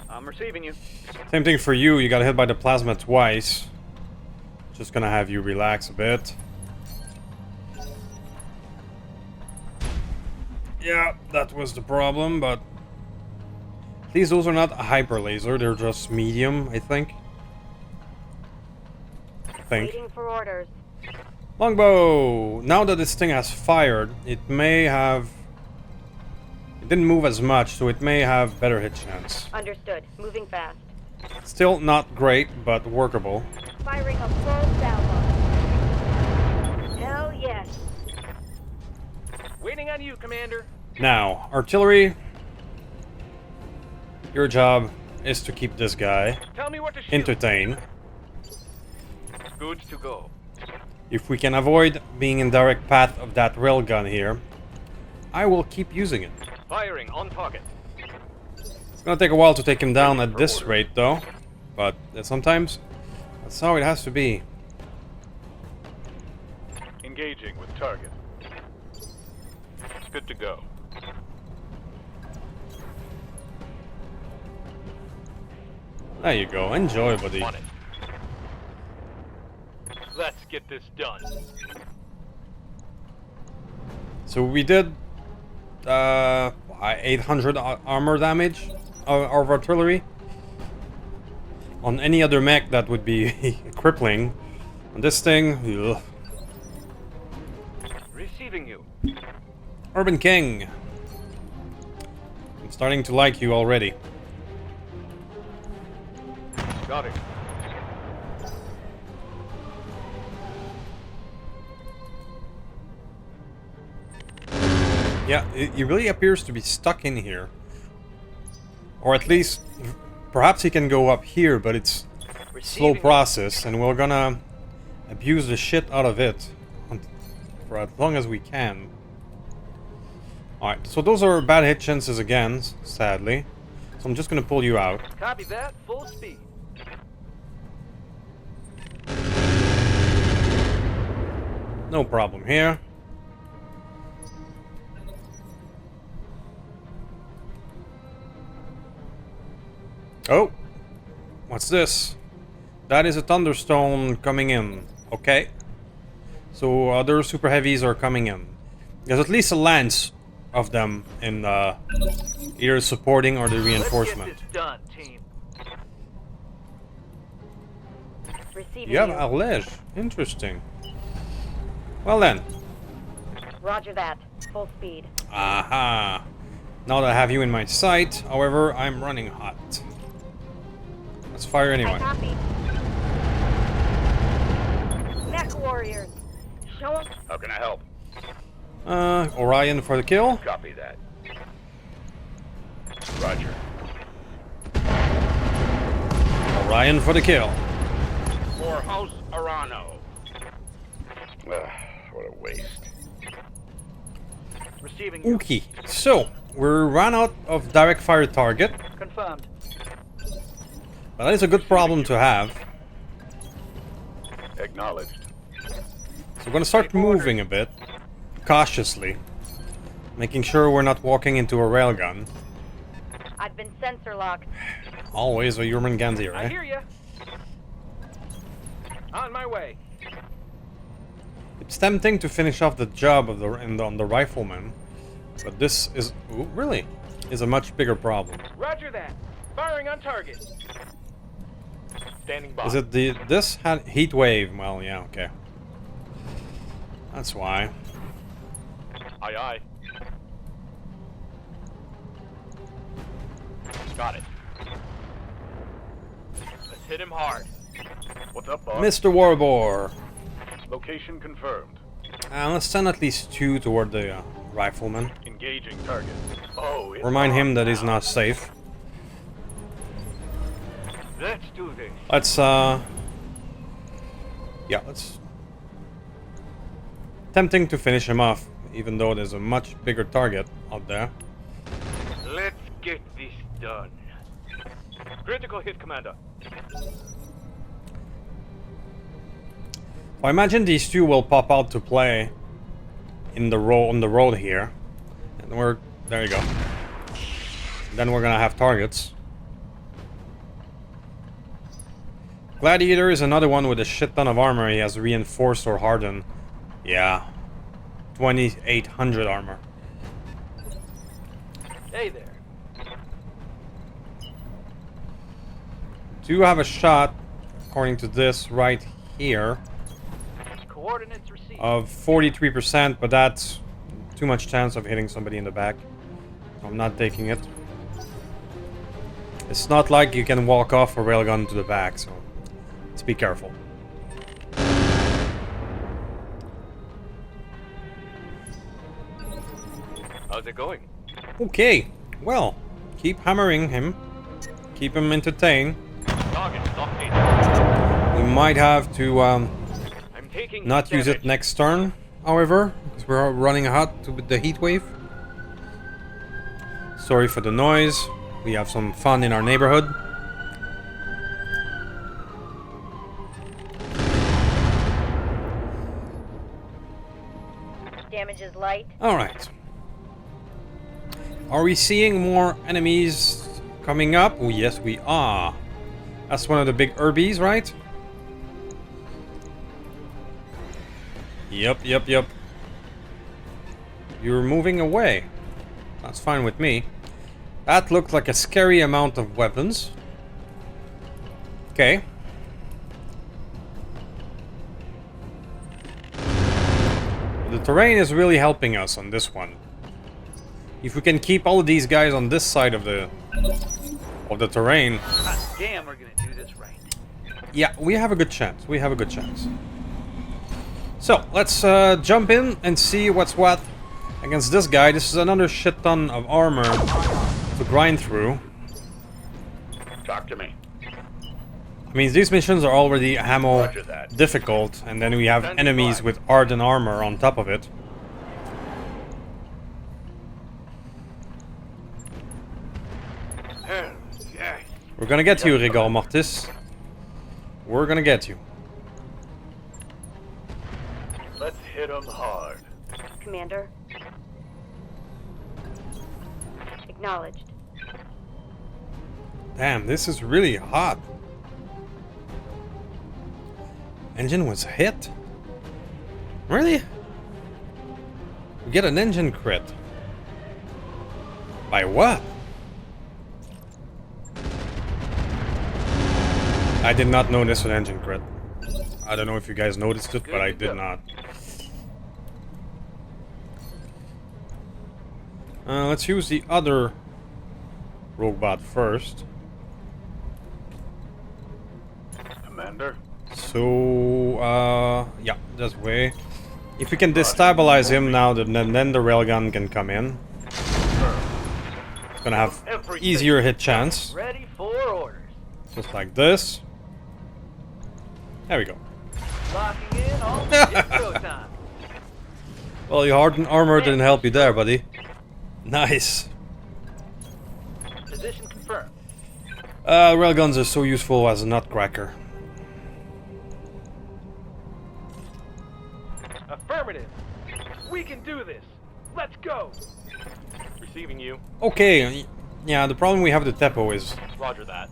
I'm receiving you. Same thing for you, you got hit by the plasma twice. Just gonna have you relax a bit. Yeah, that was the problem, but at least those are not a hyper laser, they're just medium, I think. Waiting for orders. Longbow! Now that this thing has fired, it may have... It didn't move as much, so it may have better hit chance. Understood. Moving fast. Still not great, but workable. Firing a full salvo. Hell yes. Waiting on you, Commander. Now, artillery. Your job is to keep this guy Tell me what to shoot. entertained. Good to go. If we can avoid being in direct path of that railgun here, I will keep using it. Firing on target. It's gonna take a while to take him down at this rate though, but sometimes that's how it has to be. Engaging with target. Good to go. There you go, enjoy buddy. On it. Let's get this done. So we did 800 armor damage of artillery. On any other mech that would be crippling. On this thing, ugh. Receiving you. Urban King. I'm starting to like you already. Got it. Yeah, he really appears to be stuck in here. Or at least, perhaps he can go up here, but it's a slow process, and we're gonna abuse the shit out of it for as long as we can. Alright, so those are bad hit chances again, sadly. So I'm just gonna pull you out. Copy that. Full speed. No problem here. Oh! What's this? That is a thunderstone coming in. Okay. So other super heavies are coming in. There's at least a lance of them in either supporting or the reinforcement. Let's get this done, team. Receiving You have you. Arlège. Interesting. Well then. Roger that. Full speed. Aha. Now that I have you in my sight, however, I'm running hot. Let's fire I anyway. copy. Mech warriors. Show 'em. How can I help? Orion for the kill. Copy that. Roger. Orion for the kill. For House Arano. What a waste. Receiving you. Okay, so we're run out of direct fire target. Confirmed. But that is a good problem to have. Acknowledged. So we're gonna start moving a bit. Cautiously. Making sure we're not walking into a railgun. I've been sensor locked. Always a human Ganzi, I right? hear ya. On my way. It's tempting to finish off the job of on the rifleman. But this is... Ooh, really? Is a much bigger problem. Roger that. Firing on target. Standing by. Is it this had heat wave? Well, yeah, okay. That's why. Aye, aye. Got it. Let's hit him hard. What's up, boss? Mr. Warbor. Location confirmed. Let's send at least 2 toward the rifleman. Engaging target. Oh, it's Remind him on that he's now. not safe. Let's do this. Let's yeah, let's... Tempting to finish him off, even though there's a much bigger target out there. Let's get this done. Critical hit, Commander. I imagine these 2 will pop out to play in the on the road here. And there you go. Then we're gonna have targets. Gladiator is another one with a shit ton of armor. He has reinforced or hardened. Yeah. 2800 armor. Hey there. Do have a shot, according to this, right here, Coordinates received. of 43%, but that's too much chance of hitting somebody in the back. I'm not taking it. It's not like you can walk off a railgun to the back, so let's be careful. How's it going? Okay, well, keep hammering him. Keep him entertained. Target located. We might have to I'm taking not use it next turn, however, because we're running hot with the heat wave. Sorry for the noise. We have some fun in our neighborhood. Damage is light. Alright. Are we seeing more enemies coming up? Oh, yes, we are. That's one of the big herbies, right? Yep. You're moving away. That's fine with me. That looked like a scary amount of weapons. Okay. The terrain is really helping us on this one. If we can keep all of these guys on this side of the terrain. Damn, we're gonna do this right. Yeah, we have a good chance. So, let's jump in and see what's what against this guy. This is another shit ton of armor to grind through. Talk to me. I mean, these missions are already ammo Roger that. difficult, and then we have Standing enemies by. with hardened armor on top of it. Yes. We're gonna get you, Rigor Mortis. We're gonna get you. Let's hit 'em hard. Commander. Acknowledged. Damn, this is really hot. Engine was hit? Really? We get an engine crit. By what? I did not notice an engine crit. I don't know if you guys noticed it, but I did not. Let's use the other robot first. Commander. So, yeah, this way. If we can destabilize him now, then the railgun can come in. It's gonna have easier hit chance. Ready for orders. Just like this. There we go. Locking in all intro time. Well, your hardened armor didn't help you there, buddy. Nice. Position confirmed. Railguns are so useful as a nutcracker. Affirmative. We can do this. Let's go. Receiving you. Okay, yeah, the problem we have with the Tepo is Roger that.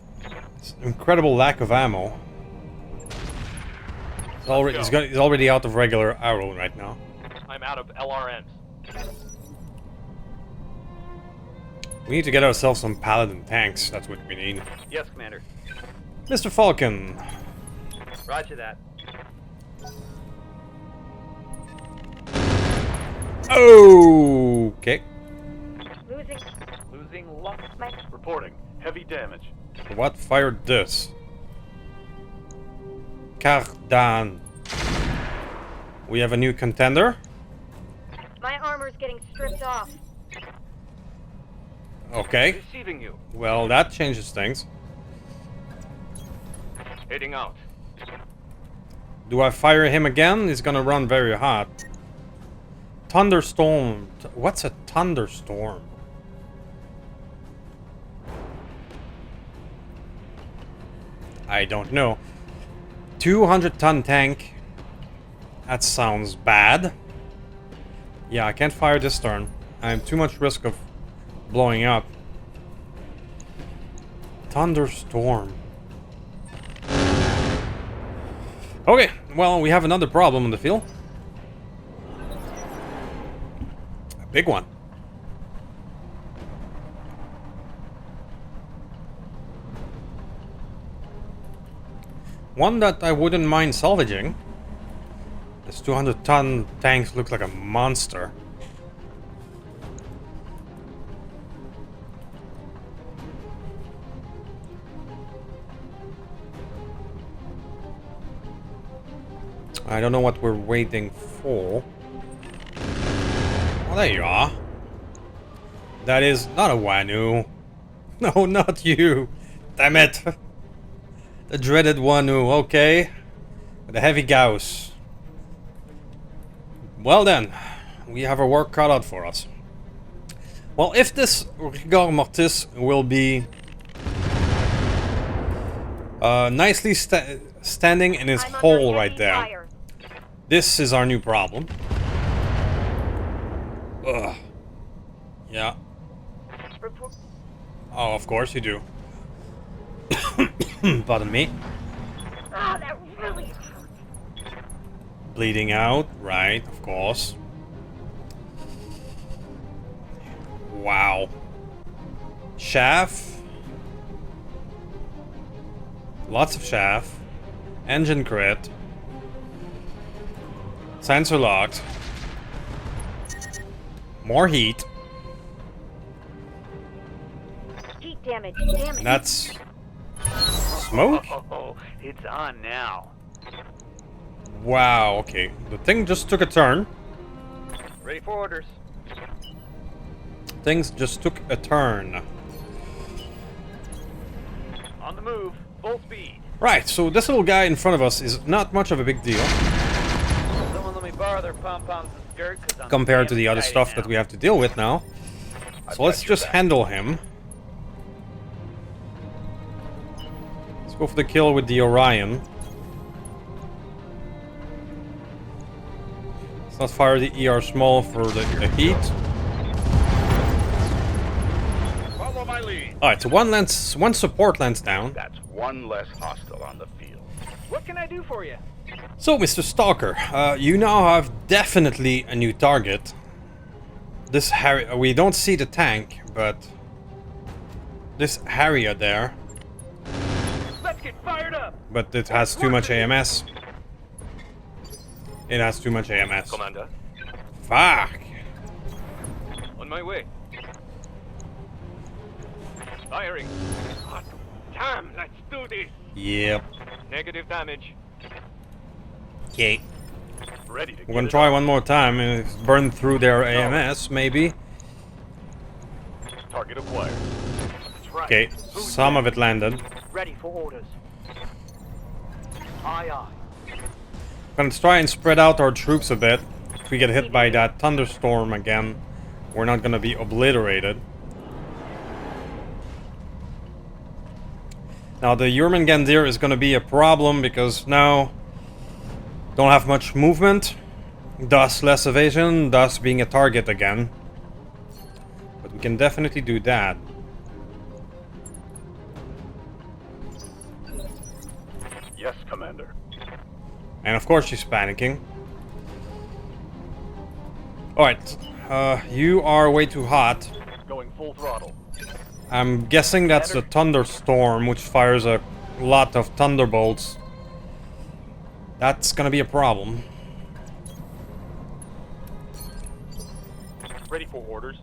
incredible lack of ammo. He's already out of regular arrow right now. I'm out of LRMs. We need to get ourselves some paladin tanks. That's what we need. Yes, Commander. Mr. Falcon. Roger that. Okay. Losing lock. Reporting. Heavy damage. What fired this? Cardan. We have a new contender. My armor's getting stripped off. Okay. Receiving you. Well, that changes things. Heading out. Do I fire him again? He's gonna run very hot. Thunderstorm. What's a thunderstorm? I don't know. 200-ton tank. That sounds bad. Yeah, I can't fire this turn. I have too much risk of blowing up. Thunderstorm. Okay, well, we have another problem on the field. A big one. One that I wouldn't mind salvaging. This 200-ton tank looks like a monster. I don't know what we're waiting for. Oh, there you are. That is not a Wanu. No, not you. Damn it. The dreaded Wanu, okay. The heavy Gauss. Well then, we have our work cut out for us. Well, if this rigor mortis will be nicely standing in his I'm under hole right heavy there, fire. this is our new problem. Ugh. Yeah. Report. Oh, of course you do. Pardon me. Ah, that really hurt. Bleeding out, right, of course. Wow. Chaff. Lots of chaff. Engine crit. Sensor locked. More heat. Heat damage. Damn it. That's smoke? Oh, it's on now. Wow, okay. The thing just took a turn. Ready for orders. Things just took a turn. On the move. Full speed. Right, so this little guy in front of us is not much of a big deal Someone let me borrow their pom-poms and skirt, 'cause I'm compared to damn the other excited stuff now. that we have to deal with now. So let's just handle him. Let's go for the kill with the Orion. Let's not fire the ER small for the heat. Follow my lead. Alright, so one support lens down. That's one less hostile on the field. What can I do for you? So, Mr. Stalker, you now have definitely a new target. This we don't see the tank, but this Harrier there. Let's get fired up. But it has too much AMS. It has too much AMS. Commander. Fuck! On my way. Firing. Hot damn, let's do this. Yep. Negative damage. Okay. Ready to We're gonna try one more time and burn through their AMS, maybe. Target acquired. That's right. Okay, some of it landed. Ready for orders. Aye, aye. Gonna try and spread out our troops a bit. If we get hit by that thunderstorm again, we're not gonna be obliterated. Now the Jurmengandir is gonna be a problem because now don't have much movement, thus less evasion, thus being a target again. But we can definitely do that. Yes, Commander. And of course she's panicking. Alright, you are way too hot. Going full throttle. I'm guessing that's the thunderstorm, which fires a lot of thunderbolts. That's gonna be a problem. Ready for orders.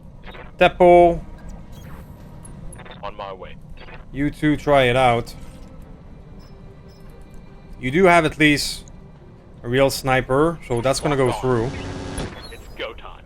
Teppo, On my way. you two try it out. You do have at least a real sniper, so that's gonna go through. It's go time.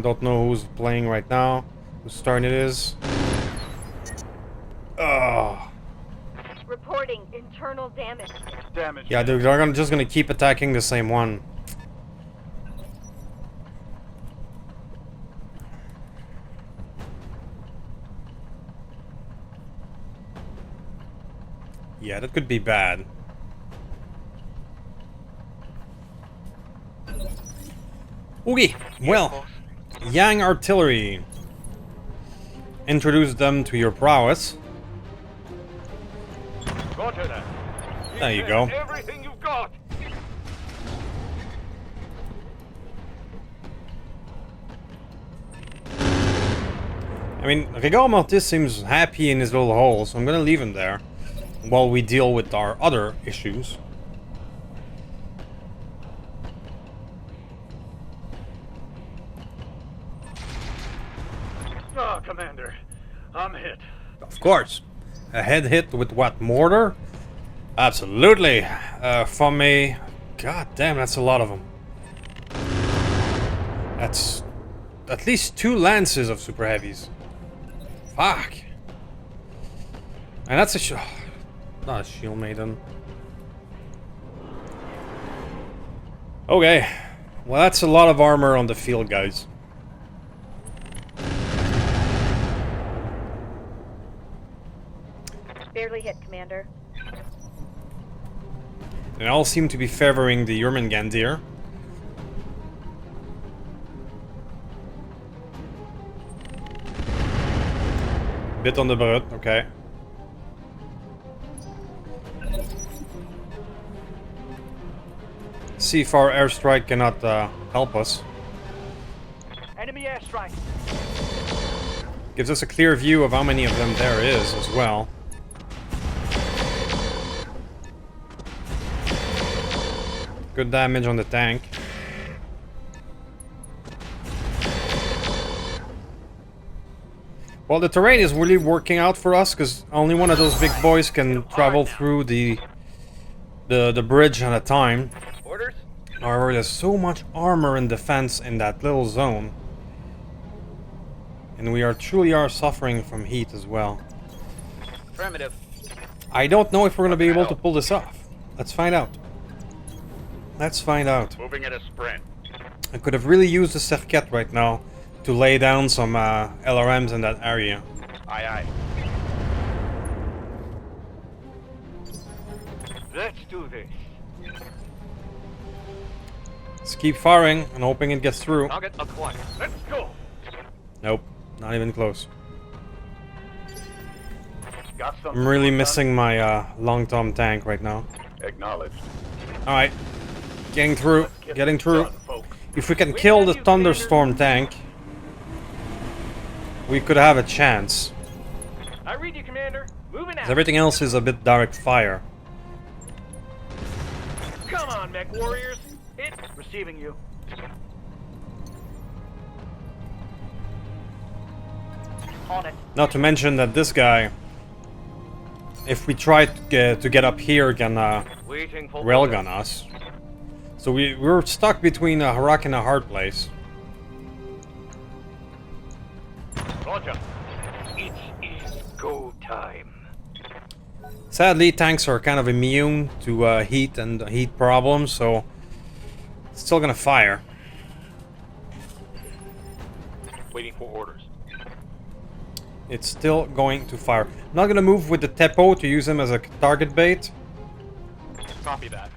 Don't know who's playing right now, whose turn it is. Ugh. Reporting internal damage. Damage. Yeah, they're just gonna keep attacking the same one. Yeah, that could be bad. Okay, well, Yang Artillery. Introduce them to your prowess. Roger that. There you go. Everything you've got. I mean, Rigor Mortis seems happy in his little hole, so I'm gonna leave him there while we deal with our other issues. Commander. I'm hit. Of course. A head hit with what? Mortar? Absolutely. From a... God damn, that's a lot of them. That's at least 2 lances of super heavies. Fuck. And that's a not a shield maiden. Okay. Well, that's a lot of armor on the field, guys. Barely hit, Commander. They all seem to be favoring the Jormungandr. Bit on the Brut, okay. See if our airstrike cannot help us. Enemy airstrike. Gives us a clear view of how many of them there is as well. Good damage on the tank. Well, the terrain is really working out for us because only one of those big boys can travel through the bridge at a time. Orders? However, there's so much armor and defense in that little zone. And we truly are suffering from heat as well. Affirmative. I don't know if we're going to be able to pull this off. Let's find out. Let's find out. Moving at a sprint. I could have really used the Serket right now to lay down some LRMs in that area. Aye, aye. Let's do this. Let's keep firing and hoping it gets through. Target acquired. Let's go. Nope, not even close. Got some. I'm really missing my long tom tank right now. Acknowledged. Alright, getting through, getting through. Done, folks. If we can kill the thunderstorm tank, we could have a chance. I read you, Commander. Moving out. Everything else is a bit direct fire. Come on, mech warriors. Hit. Receiving you. On it. Not to mention that this guy, if we try to get up here, can Waiting for railgun us. So we're stuck between a rock and a hard place. Roger. It is go time. Sadly, tanks are kind of immune to heat and heat problems, so it's still gonna fire. Waiting for orders. It's still going to fire. I'm not gonna move with the Tepo to use him as a target bait. Copy that.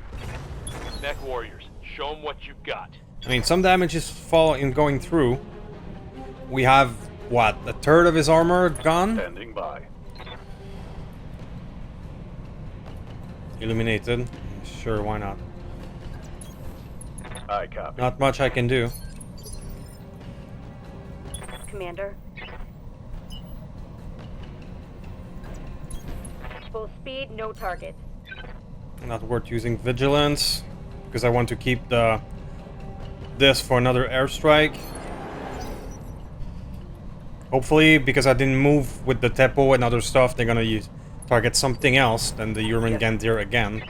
Mech warriors, show them what you got. I mean, some damage is going through. We have, what, a third of his armor gone? Standing by. Illuminated. Sure, why not? Aye, copy. Not much I can do. Commander. Full speed, no target. Not worth using vigilance because I want to keep this for another airstrike. Hopefully, because I didn't move with the Tepo and other stuff, they're gonna target something else than the Jormungandr again.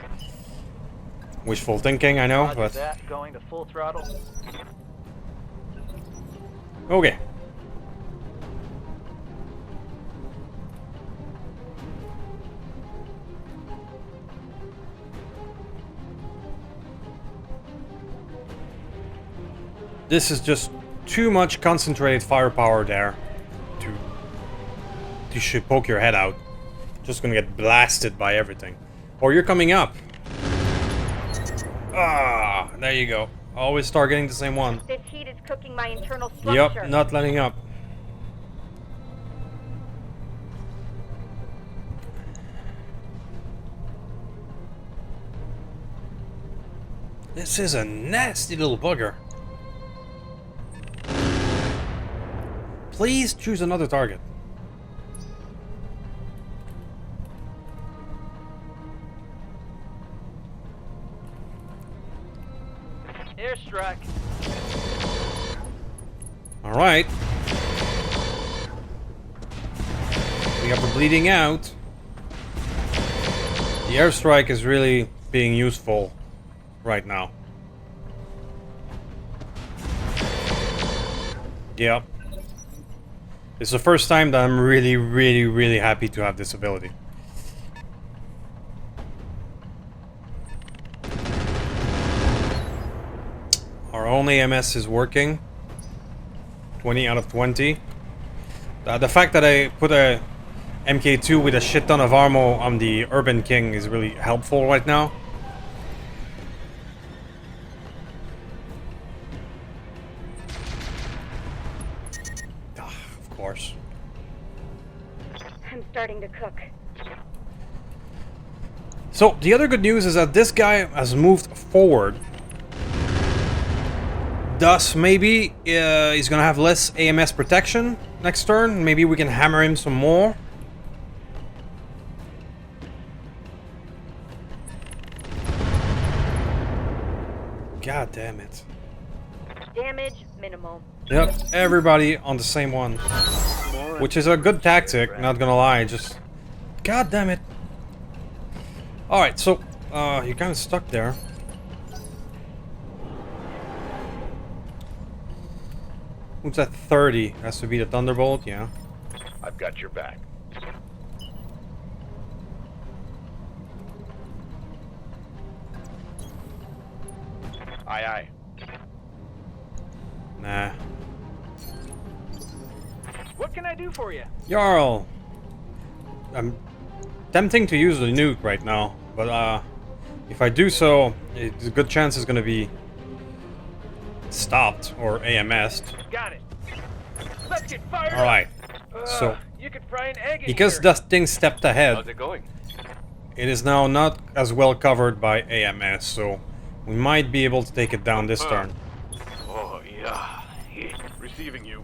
Wishful thinking, I know, Roger but that. Going to full throttle. okay. This is just too much concentrated firepower there to poke your head out. Just gonna get blasted by everything. Or you're coming up. Ah, there you go. Always targeting the same one. This heat is cooking my internal structure. Yep, not letting up. This is a nasty little bugger. Please choose another target. Airstrike. Alright. We have a bleeding out. The airstrike is really being useful right now. Yep. It's the first time that I'm really happy to have this ability. Our own AMS is working. 20 out of 20. The fact that I put a MK2 with a shit ton of ammo on the Urban King is really helpful right now. Of course. I'm starting to cook. So, the other good news is that this guy has moved forward. Thus, maybe he's gonna have less AMS protection next turn. Maybe we can hammer him some more. God damn it. Damage minimal. Yep, everybody on the same one. Which is a good tactic, not gonna lie, just... God damn it. Alright, so, you're kinda stuck there. Who's that 30? Has to be the Thunderbolt, yeah. I've got your back. Aye, aye. Nah. What can I do for you? Jarl! I'm tempting to use the nuke right now, but if I do so, it's a good chance it's gonna be stopped or AMS'd. Got it. Let's get fired. Alright, so You could fry an egg in because here. that thing stepped ahead, How's it going? it is now not as well covered by AMS, so we might be able to take it down this turn. Oh, yeah. Receiving you.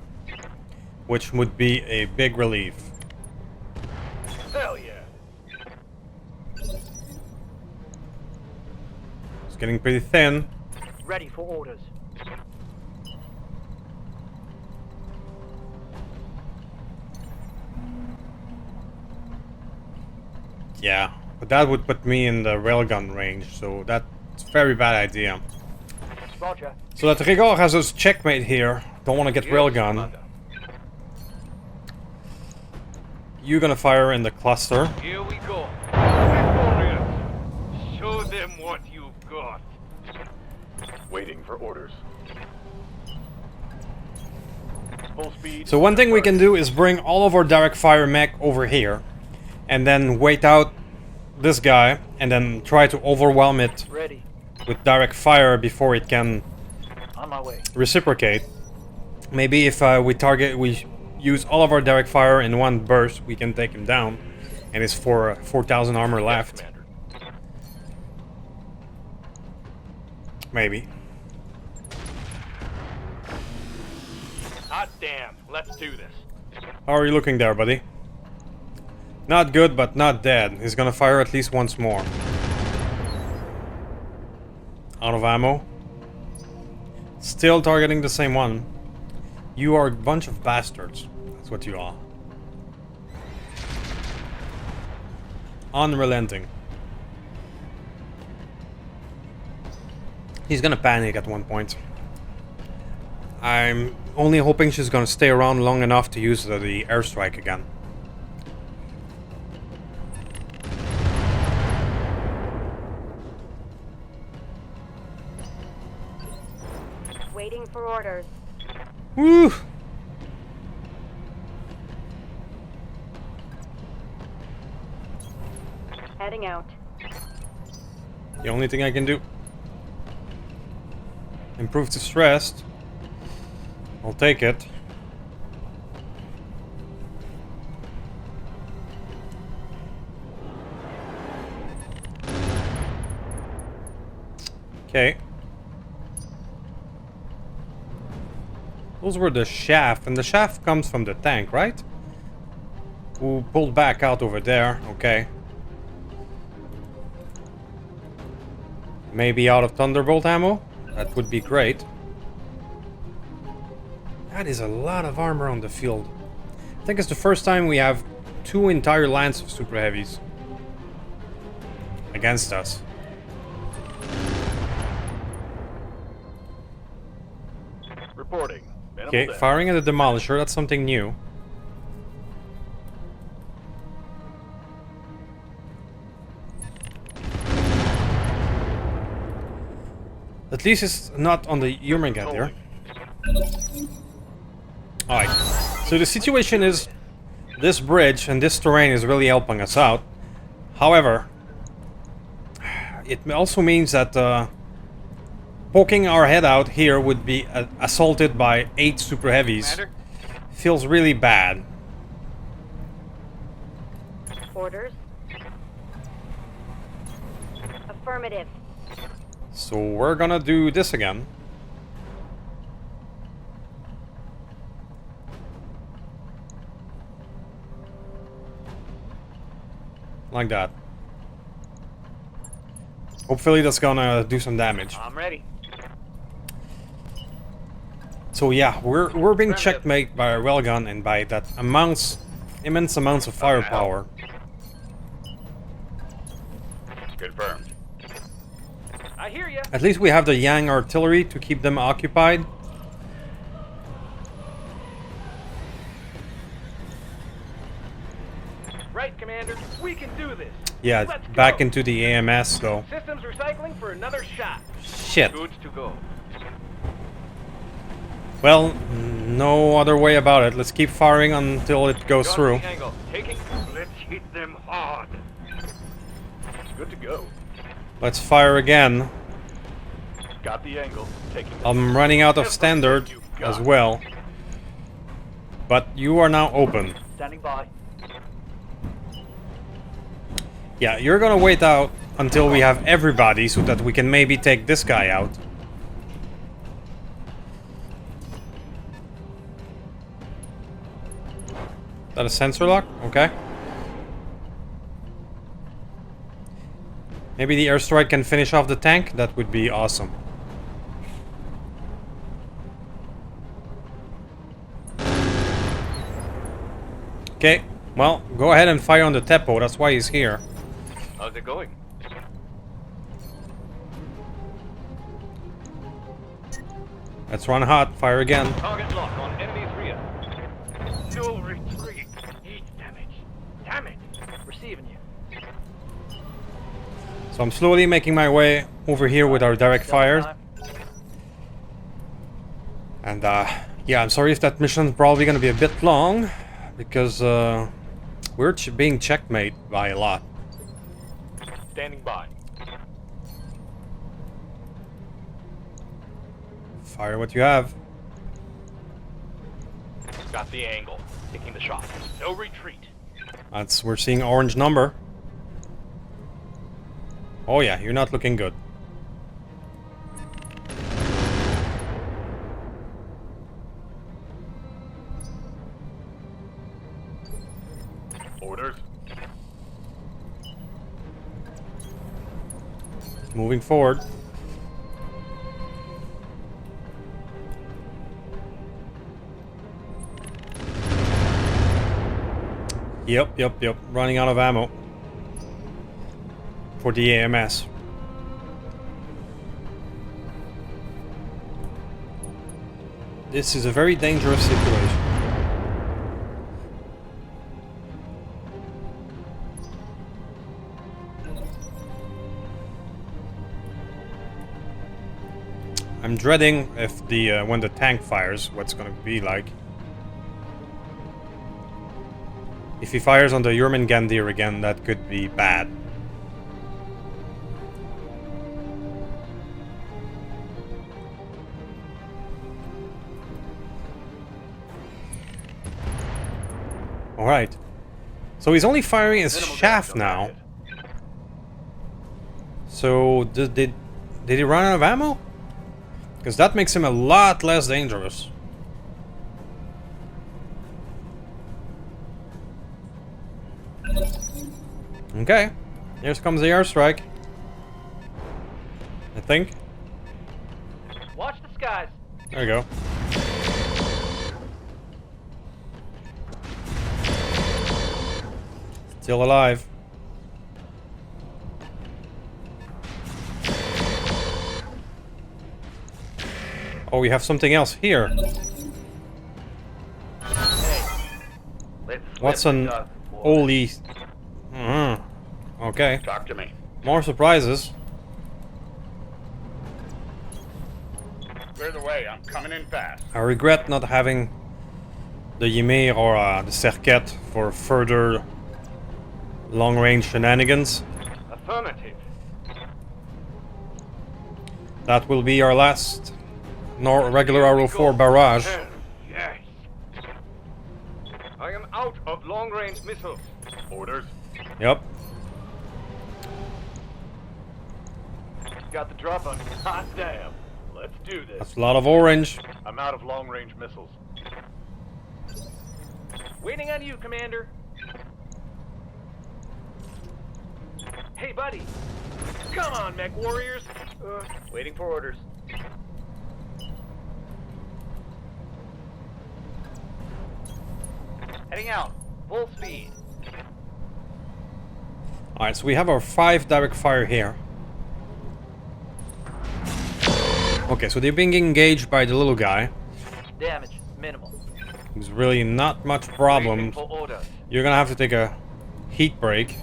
Which would be a big relief. Hell yeah. It's getting pretty thin. Ready for orders. Yeah, but that would put me in the railgun range, so that's a very bad idea. Roger. So that Rigor has us checkmate here. Don't want to get railgun. You're gonna fire in the cluster. Here we go. Notorious. Show them what you've got. Waiting for orders. Full speed. So one thing we can do is bring all of our direct fire mech over here, and then wait out this guy, and then try to overwhelm it Ready. with direct fire before it can On my way. reciprocate. Maybe if we use all of our direct fire in one burst, we can take him down, and it's for 4,000 armor Yes, left. Commander. Maybe. Hot damn. Let's do this. How are you looking there, buddy? Not good, but not dead. He's gonna fire at least once more. Out of ammo. Still targeting the same one. You are a bunch of bastards. That's what you are. Unrelenting. He's gonna panic at one point. I'm only hoping she's gonna stay around long enough to use the airstrike again. Waiting for orders. Woo! Heading out. The only thing I can do. Improve the stress. I'll take it. Okay. Those were the shaft, and the shaft comes from the tank, right? Who pulled back out over there, okay. Maybe out of Thunderbolt ammo? That would be great. That is a lot of armor on the field. I think it's the first time we have 2 entire lands of super heavies against us. Reporting. Minimal Okay, damage. firing at the Demolisher, that's something new. At least it's not on the Jurmengat there. Alright, so the situation is this bridge and this terrain is really helping us out. However, it also means that poking our head out here would be assaulted by 8 super heavies. Commander? Feels really bad. Orders? Affirmative. So we're gonna do this again. Like that. Hopefully that's gonna do some damage. I'm ready. So yeah, we're being checkmate by a railgun and by that immense amounts of firepower. Confirmed. I hear ya. At least we have the Yang artillery to keep them occupied. Right, Commander. We can do this. Yeah, Let's back go. into the AMS though. Systems recycling for another shot. Shit. Good to go. Well, no other way about it. Let's keep firing until it goes Gun through. the angle. Taking. Let's hit them hard. Good to go. Let's fire again. Got the angle. Taking it. I'm running out of standard as well. But you are now open. Standing by. Yeah, you're gonna wait out until we have everybody so that we can maybe take this guy out. Is that a sensor lock? Okay. Maybe the airstrike can finish off the tank? That would be awesome. Okay, well, go ahead and fire on the Tepo, that's why he's here. How's it going? Let's run hot. Fire again. Target lock on enemy's rear. No retreat. Heat damage. Damn it. Receiving you. So I'm slowly making my way over here with our direct fires. And yeah, I'm sorry if that mission's probably gonna be a bit long, because we're being checkmate by a lot. Standing by. Fire what you have. Got the angle. Taking the shot. No retreat. We're seeing orange number. Oh yeah, you're not looking good. Orders. Moving forward. Yep. Running out of ammo. For the AMS. This is a very dangerous situation. I'm dreading if the when the tank fires, what's gonna be like. If he fires on the Jurmengandir again, that could be bad. Alright. So he's only firing his shaft now. So did he run out of ammo? Because that makes him a lot less dangerous. Okay, here comes the airstrike. I think. Watch the skies. There we go. Still alive. Oh, we have something else here. Let's What's slip an the dust, boys. holy... Okay. Talk to me. More surprises. Clear the way. I'm coming in fast. I regret not having the Ymir or the Serket for further long-range shenanigans. Affirmative. That will be our last regular RO4 barrage. Yes. I am out of long-range missiles. Orders. Yep. Got the drop on. Hot damn. Let's do this. That's a lot of orange. I'm out of long-range missiles. Waiting on you, Commander. Hey, buddy. Come on, mech warriors. Waiting for orders. Heading out. Full speed. Alright, so we have our 5 direct fire here. Okay, so they're being engaged by the little guy. Damage minimal. There's really not much problem. Bracing for orders. You're gonna have to take a heat break.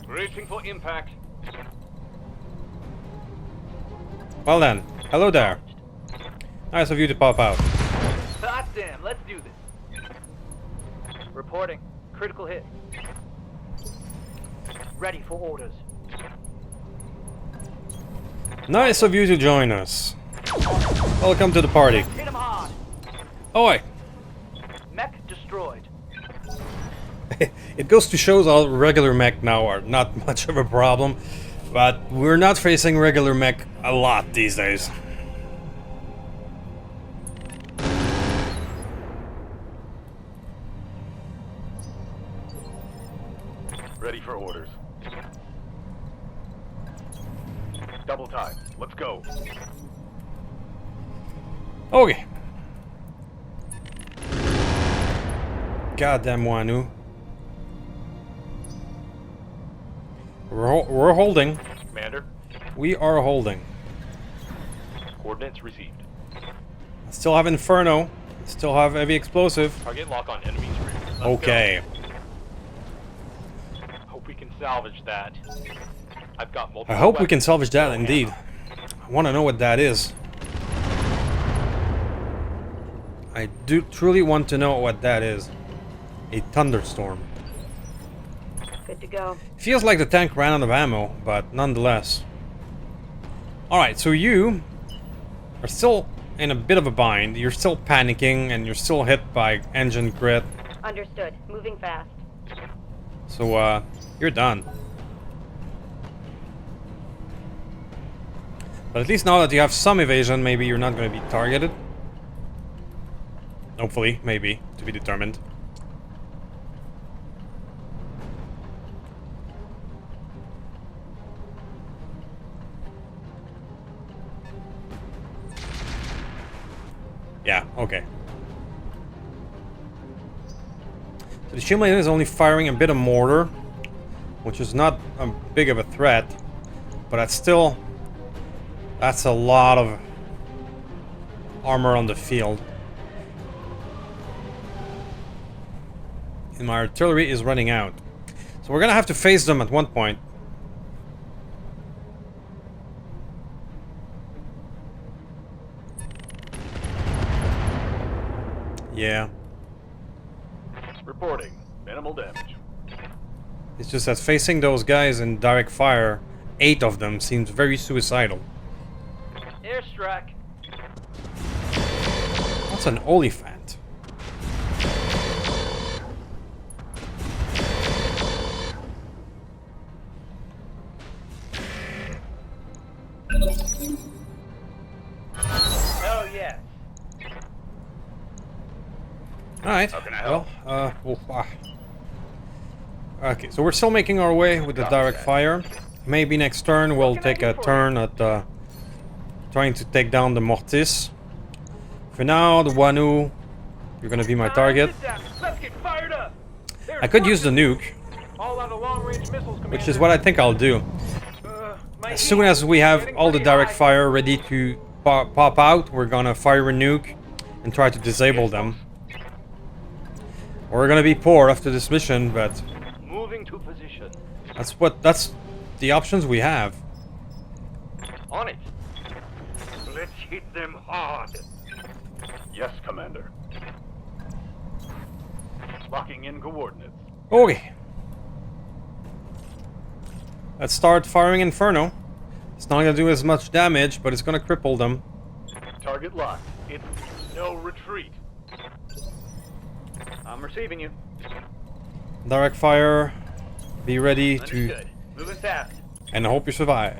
Bracing for impact. Well then, hello there. Nice of you to pop out. Hot damn. Let's do this. Reporting. Critical hit. Ready for orders. Nice of you to join us. Welcome to the party. Hit him hard. Oi! Mech destroyed. It goes to show that regular mech now are not much of a problem, but we're not facing regular mech a lot these days. Ready for orders. Double time. Let's go. Okay. Goddamn Wanu. We're holding. Commander, We are holding. coordinates received. I still have Inferno. I still have heavy explosive. Target lock on enemy's rear. Let's Okay. go. Hope we can salvage that. I've got multiple I hope we can weapons. salvage that No indeed. ammo. I want to know what that is. I do truly want to know what that is. A thunderstorm. Good to go. Feels like the tank ran out of ammo, but nonetheless. Alright, so you are still in a bit of a bind. You're still panicking and you're still hit by engine crit. Understood. Moving fast. So, you're done. But at least now that you have some evasion, maybe you're not going to be targeted. Hopefully, maybe, to be determined. Yeah, okay. So the Shimlane is only firing a bit of mortar, which is not a big of a threat, but that's a lot of armor on the field. And my artillery is running out. So we're gonna have to face them at one point. Yeah. Reporting. Minimal damage. It's just that facing those guys in direct fire, 8 of them, seems very suicidal. Airstrike. What's an Oliphant? Hell yeah. Alright. How can I help? Okay, so we're still making our way with the direct fire. Maybe next turn we'll What can I take do a for turn at trying to take down the Mortis. For now, the Wanu, you're gonna be my target. Let's get fired up. I could use the nuke. All out of long-range missiles, Commander. which is what I think I'll do. As soon as we have all the direct fire ready to pop out, we're gonna fire a nuke and try to disable them. We're gonna be poor after this mission, but Moving to position. that's the options we have. On it. Let's hit them hard. Yes, Commander. Locking in coordinates. Okay. Let's start firing Inferno. It's not gonna do as much damage, but it's gonna cripple them. Target locked. It's no retreat. I'm receiving you. Direct fire. Be ready to... Understood. Moving fast. And hope you survive.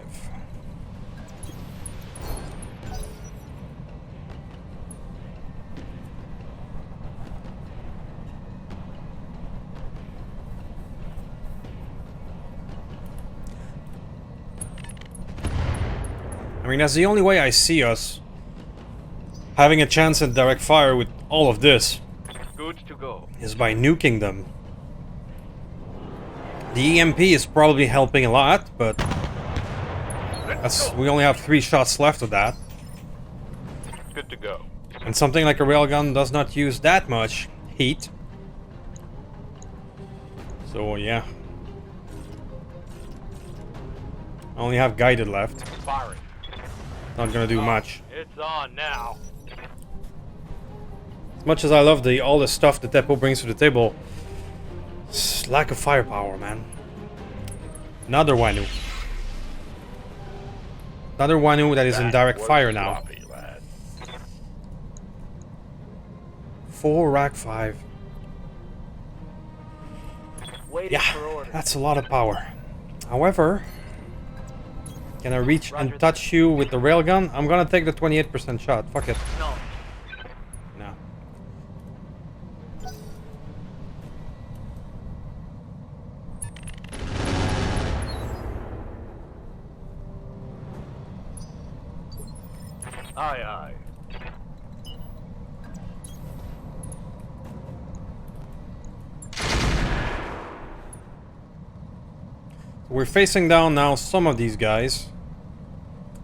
I mean, that's the only way I see us having a chance at direct fire with all of this, Good to go. is by nuking them. The EMP is probably helping a lot, but we only have 3 shots left of that. Good to go. And something like a railgun does not use that much heat. So yeah. I only have guided left. Firing. Not gonna do much. It's on now. As much as I love all the stuff that Teppo brings to the table, lack of firepower, man. Another Wanu. Another Wanu that is in direct fire now. Sloppy, lad. 4 Rack 5. Waiting for Yeah, orders. that's a lot of power. However, can I reach and touch you with the railgun? I'm gonna take the 28% shot. Fuck it. No. No. Aye, aye. We're facing down now some of these guys.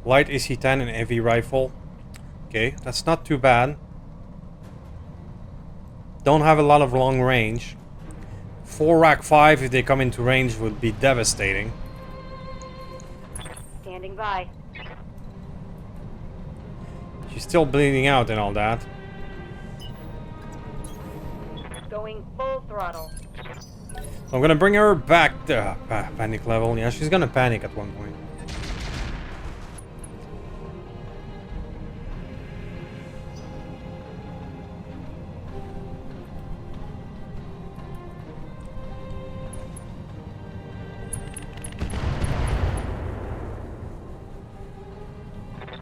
Light AC-10 and heavy rifle. Okay, that's not too bad. Don't have a lot of long range. 4 Rack 5 if they come into range would be devastating. Standing by. She's still bleeding out and all that. Going full throttle. I'm gonna bring her back to panic level. Yeah, she's gonna panic at one point.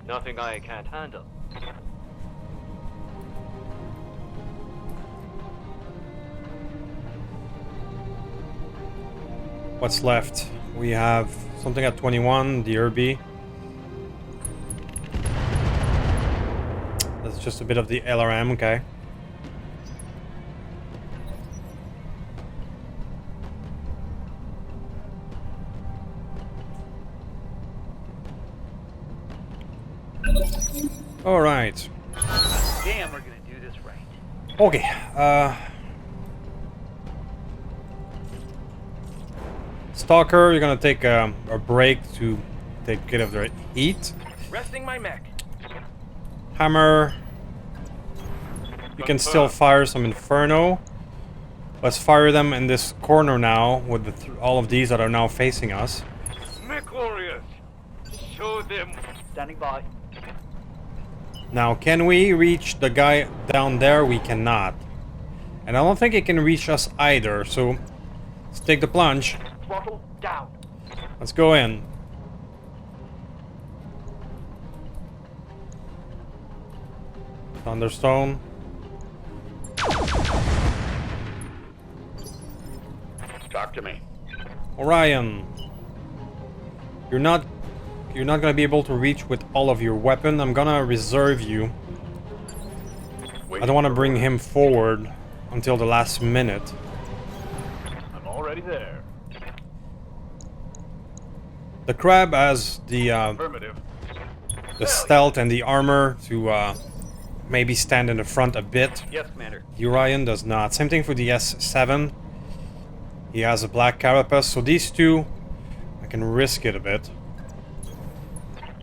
Nothing I can't handle. What's left? We have something at 21, the Irby. That's just a bit of the LRM, okay. Alright. Damn, we're gonna do this right. Okay, Stalker, you're gonna take a break to take care of the heat. Resting my mech. Hammer. You can still fire some Inferno. Let's fire them in this corner now with all of these that are now facing us. Mech warriors, show them. Standing by. Now, can we reach the guy down there? We cannot. And I don't think he can reach us either, so let's take the plunge. Throttle down. Let's go in. Thunderstone. Talk to me. Orion. You're not gonna be able to reach with all of your weapon. I'm gonna reserve you. I don't want to bring him forward until the last minute. I'm already there. The crab has the Affirmative. stealth and the armor to maybe stand in the front a bit. Yes, Commander. The Orion does not. Same thing for the S7. He has a black carapace, so these two, I can risk it a bit.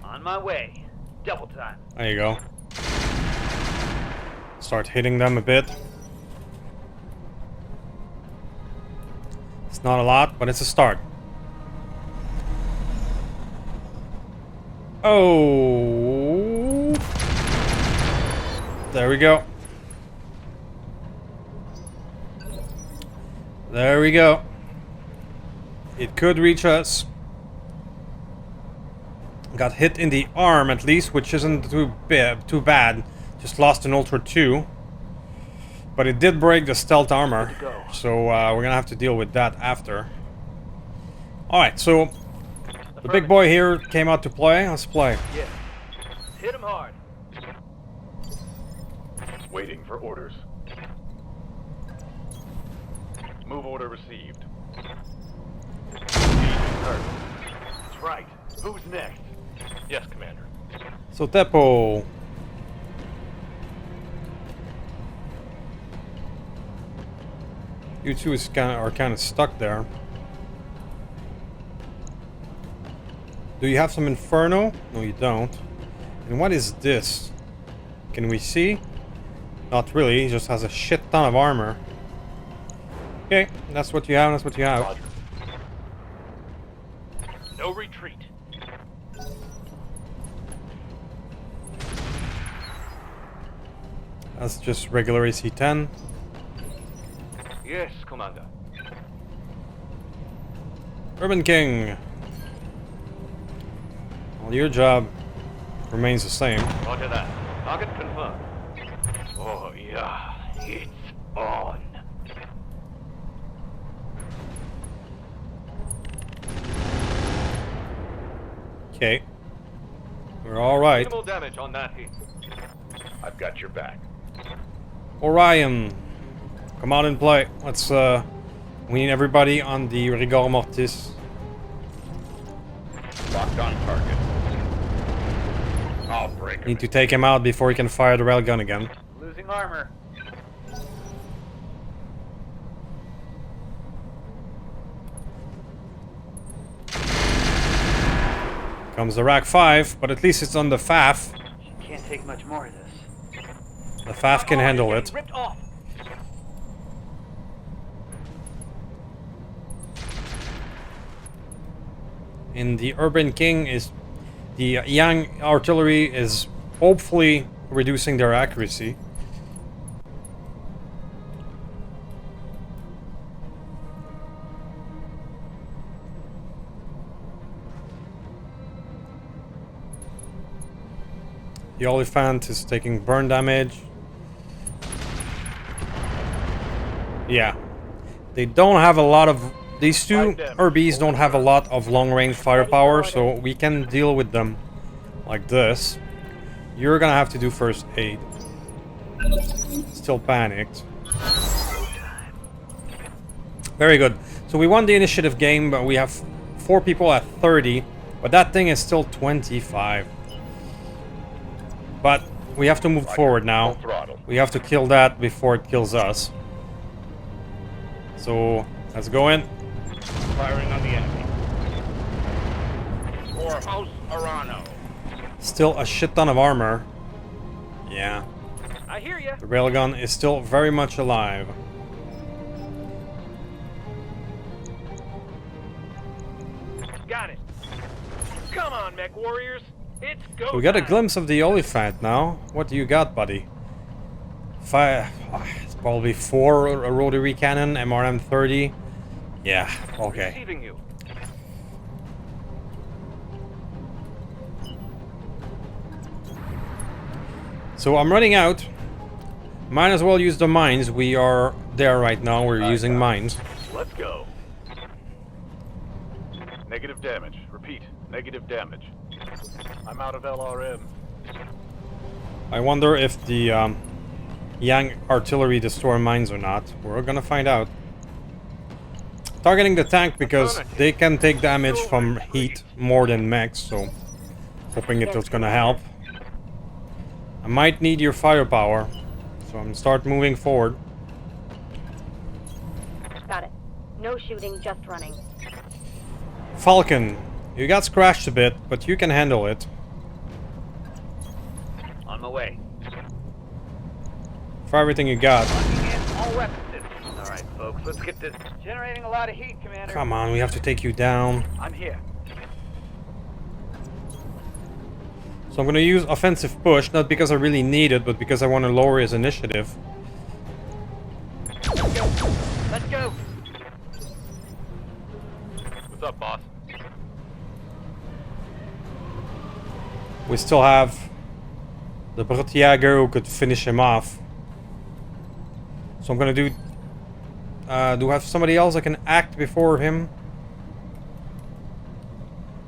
On my way. Double time. There you go. Start hitting them a bit. It's not a lot, but it's a start. Oh. There we go. There we go. It could reach us. Got hit in the arm at least, which isn't too bad. Just lost an Ultra 2. But it did break the stealth armor. So we're gonna have to deal with that after. Alright, so the big boy here came out to play. Let's play. Yeah. Hit him hard. Waiting for orders. Move order received. That's right. Who's next? Yes, Commander. So Teppo. You two are kind of stuck there. Do you have some Inferno? No, you don't. And what is this? Can we see? Not really. He just has a shit ton of armor. Okay, that's what you have. That's what you have. Roger. No retreat. That's just regular AC-10. Yes, Commander. Urban King. Well, your job remains the same. Roger that. Target confirmed. Oh, yeah. It's on. Okay. We're all right. Minimal damage on that hit. I've got your back. Orion, come out and play. Let's we need everybody on the rigor mortis. Locked on target. I'll break him. Need to take him out before he can fire the railgun again. Losing armor. Comes the Rack 5, but at least it's on the FAF. Can't take much more of this. The FAF can handle it. Ripped off. And the Urban King is... The Yang artillery is hopefully reducing their accuracy. The Oliphant is taking burn damage. Yeah. They don't have a lot of... These two RBs don't have a lot of long-range firepower, so we can deal with them like this. You're gonna have to do first aid. Still panicked. Very good. So we won the initiative game, but we have 4 people at 30. But that thing is still 25. But we have to move forward now. We have to kill that before it kills us. So let's go in. Firing on the enemy. For House Arano. Still a shit ton of armor. Yeah. I hear ya. The railgun is still very much alive. Got it. Come on, mech warriors. It's go. So we got a time. glimpse of the Oliphant now. What do you got, buddy? It's probably 4 rotary cannon, MRM 30. Yeah, okay. Receiving you. So I'm running out. Might as well use the mines. We are there right now. We're using mines. Let's go. Negative damage. Repeat. Negative damage. I'm out of LRM. I wonder if the Yang artillery destroy mines or not. We're gonna find out. targeting the tank because they can take damage from heat more than mechs, so hoping it was gonna help. I might need your firepower, so I'm start moving forward. Got it. No shooting, just running. Falcon, you got scratched a bit, but you can handle it. On my way. For everything you got. Locking in all weapon systems. All right, folks, let's get this. Generating a lot of heat, Commander. Come on, we have to take you down. I'm here. So I'm gonna use offensive push, not because I really need it, but because I want to lower his initiative. Let's go. Let's go. What's up, boss? We still have the Brutjäger who could finish him off. So I'm gonna do... do I have somebody else that can act before him?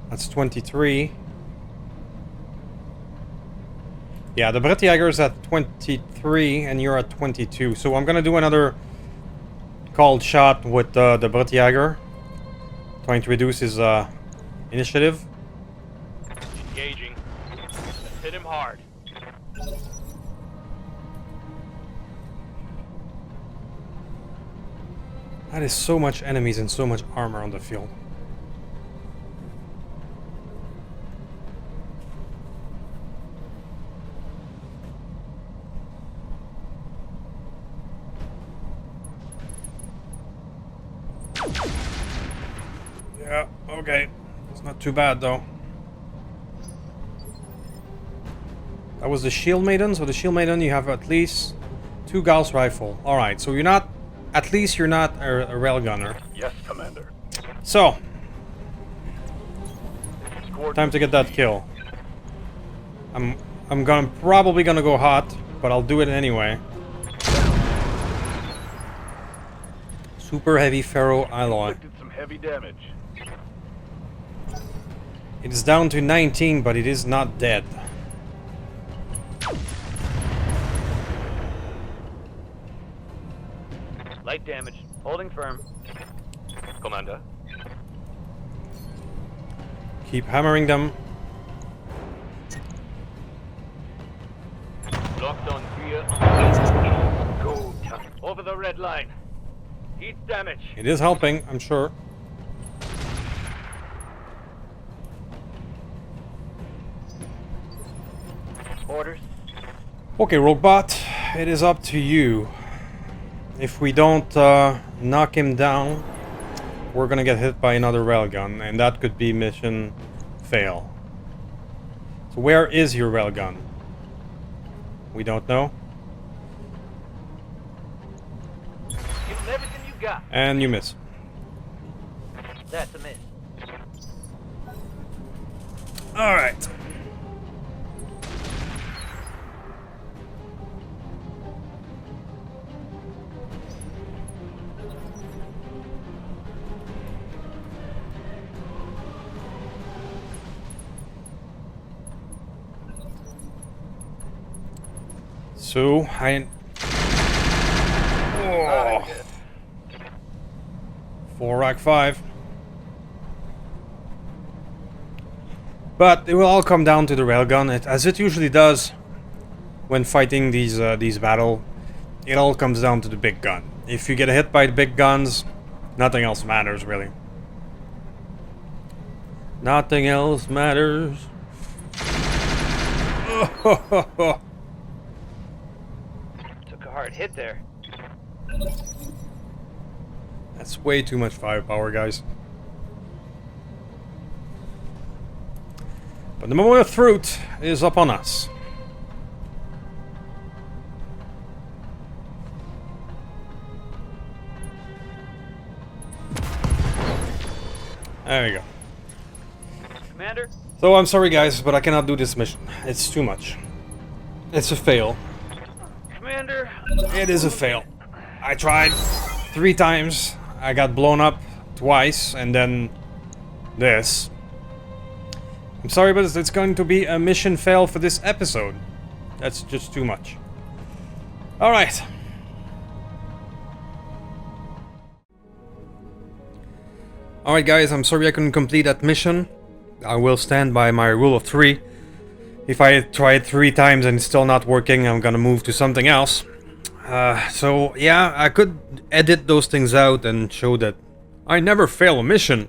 That's 23. Yeah, the Brutjäger is at 23 and you're at 22. So I'm gonna do another called shot with the Brutjäger, trying to reduce his initiative. Engaging. Let's hit him hard. That is so much enemies and so much armor on the field. Yeah, okay. It's not too bad though. That was the Shield Maiden, so the Shield Maiden you have at least 2 Gauss rifle. Alright, so you're not... At least you're not a railgunner. Yes, Commander. So, time to get that kill. I'm probably gonna go hot, but I'll do it anyway. Super heavy ferro alloy. Inflicted some heavy damage. It is down to 19, but it is not dead. Light damage. Holding firm. Commander. Keep hammering them. Locked on clear. Go. Over the red line. Heat damage. It is helping, I'm sure. Orders. Okay, Roguebot, it is up to you. If we don't knock him down, we're gonna get hit by another railgun, and that could be mission fail. So where is your railgun? We don't know. Give them everything you got. And you miss. That's a miss. Alright. So, oh. 4 Rack 5. But it will all come down to the railgun, as it usually does when fighting these battle. It all comes down to the big gun. If you get hit by the big guns, nothing else matters really. Nothing else matters. Took a hard hit there. That's way too much firepower, guys. But the moment of truth is upon us. There we go. Commander? So I'm sorry guys, but I cannot do this mission. It's too much. It's a fail. Commander? It is a fail. I tried 3 times. I got blown up twice, and then this. I'm sorry, but it's going to be a mission fail for this episode. That's just too much. Alright. Alright guys, I'm sorry I couldn't complete that mission. I will stand by my rule of 3. If I try it 3 times and it's still not working, I'm gonna move to something else. So yeah, I could edit those things out and show that I never fail a mission.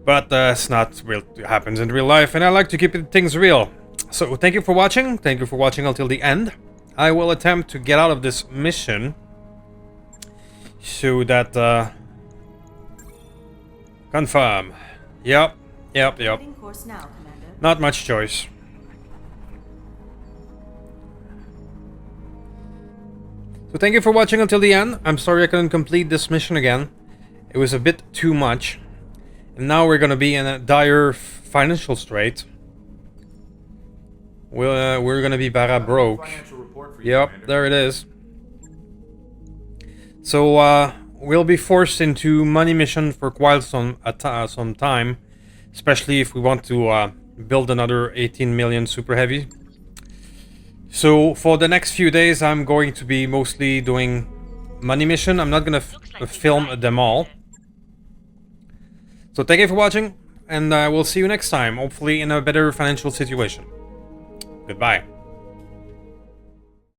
But it's not real, it happens in real life, and I like to keep things real. So thank you for watching. Thank you for watching until the end. I will attempt to get out of this mission so that confirm. Yep. Course now, Commander. Not much choice. So thank you for watching until the end. I'm sorry I couldn't complete this mission again. It was a bit too much. And now we're gonna be in a dire financial strait. We're gonna be bara broke. Yep, there it is. So we'll be forced into money mission for quite some time, especially if we want to build another 18 million super heavy. So for the next few days, I'm going to be mostly doing money mission. I'm not gonna film them all. So thank you for watching, and we'll see you next time, hopefully in a better financial situation. Goodbye.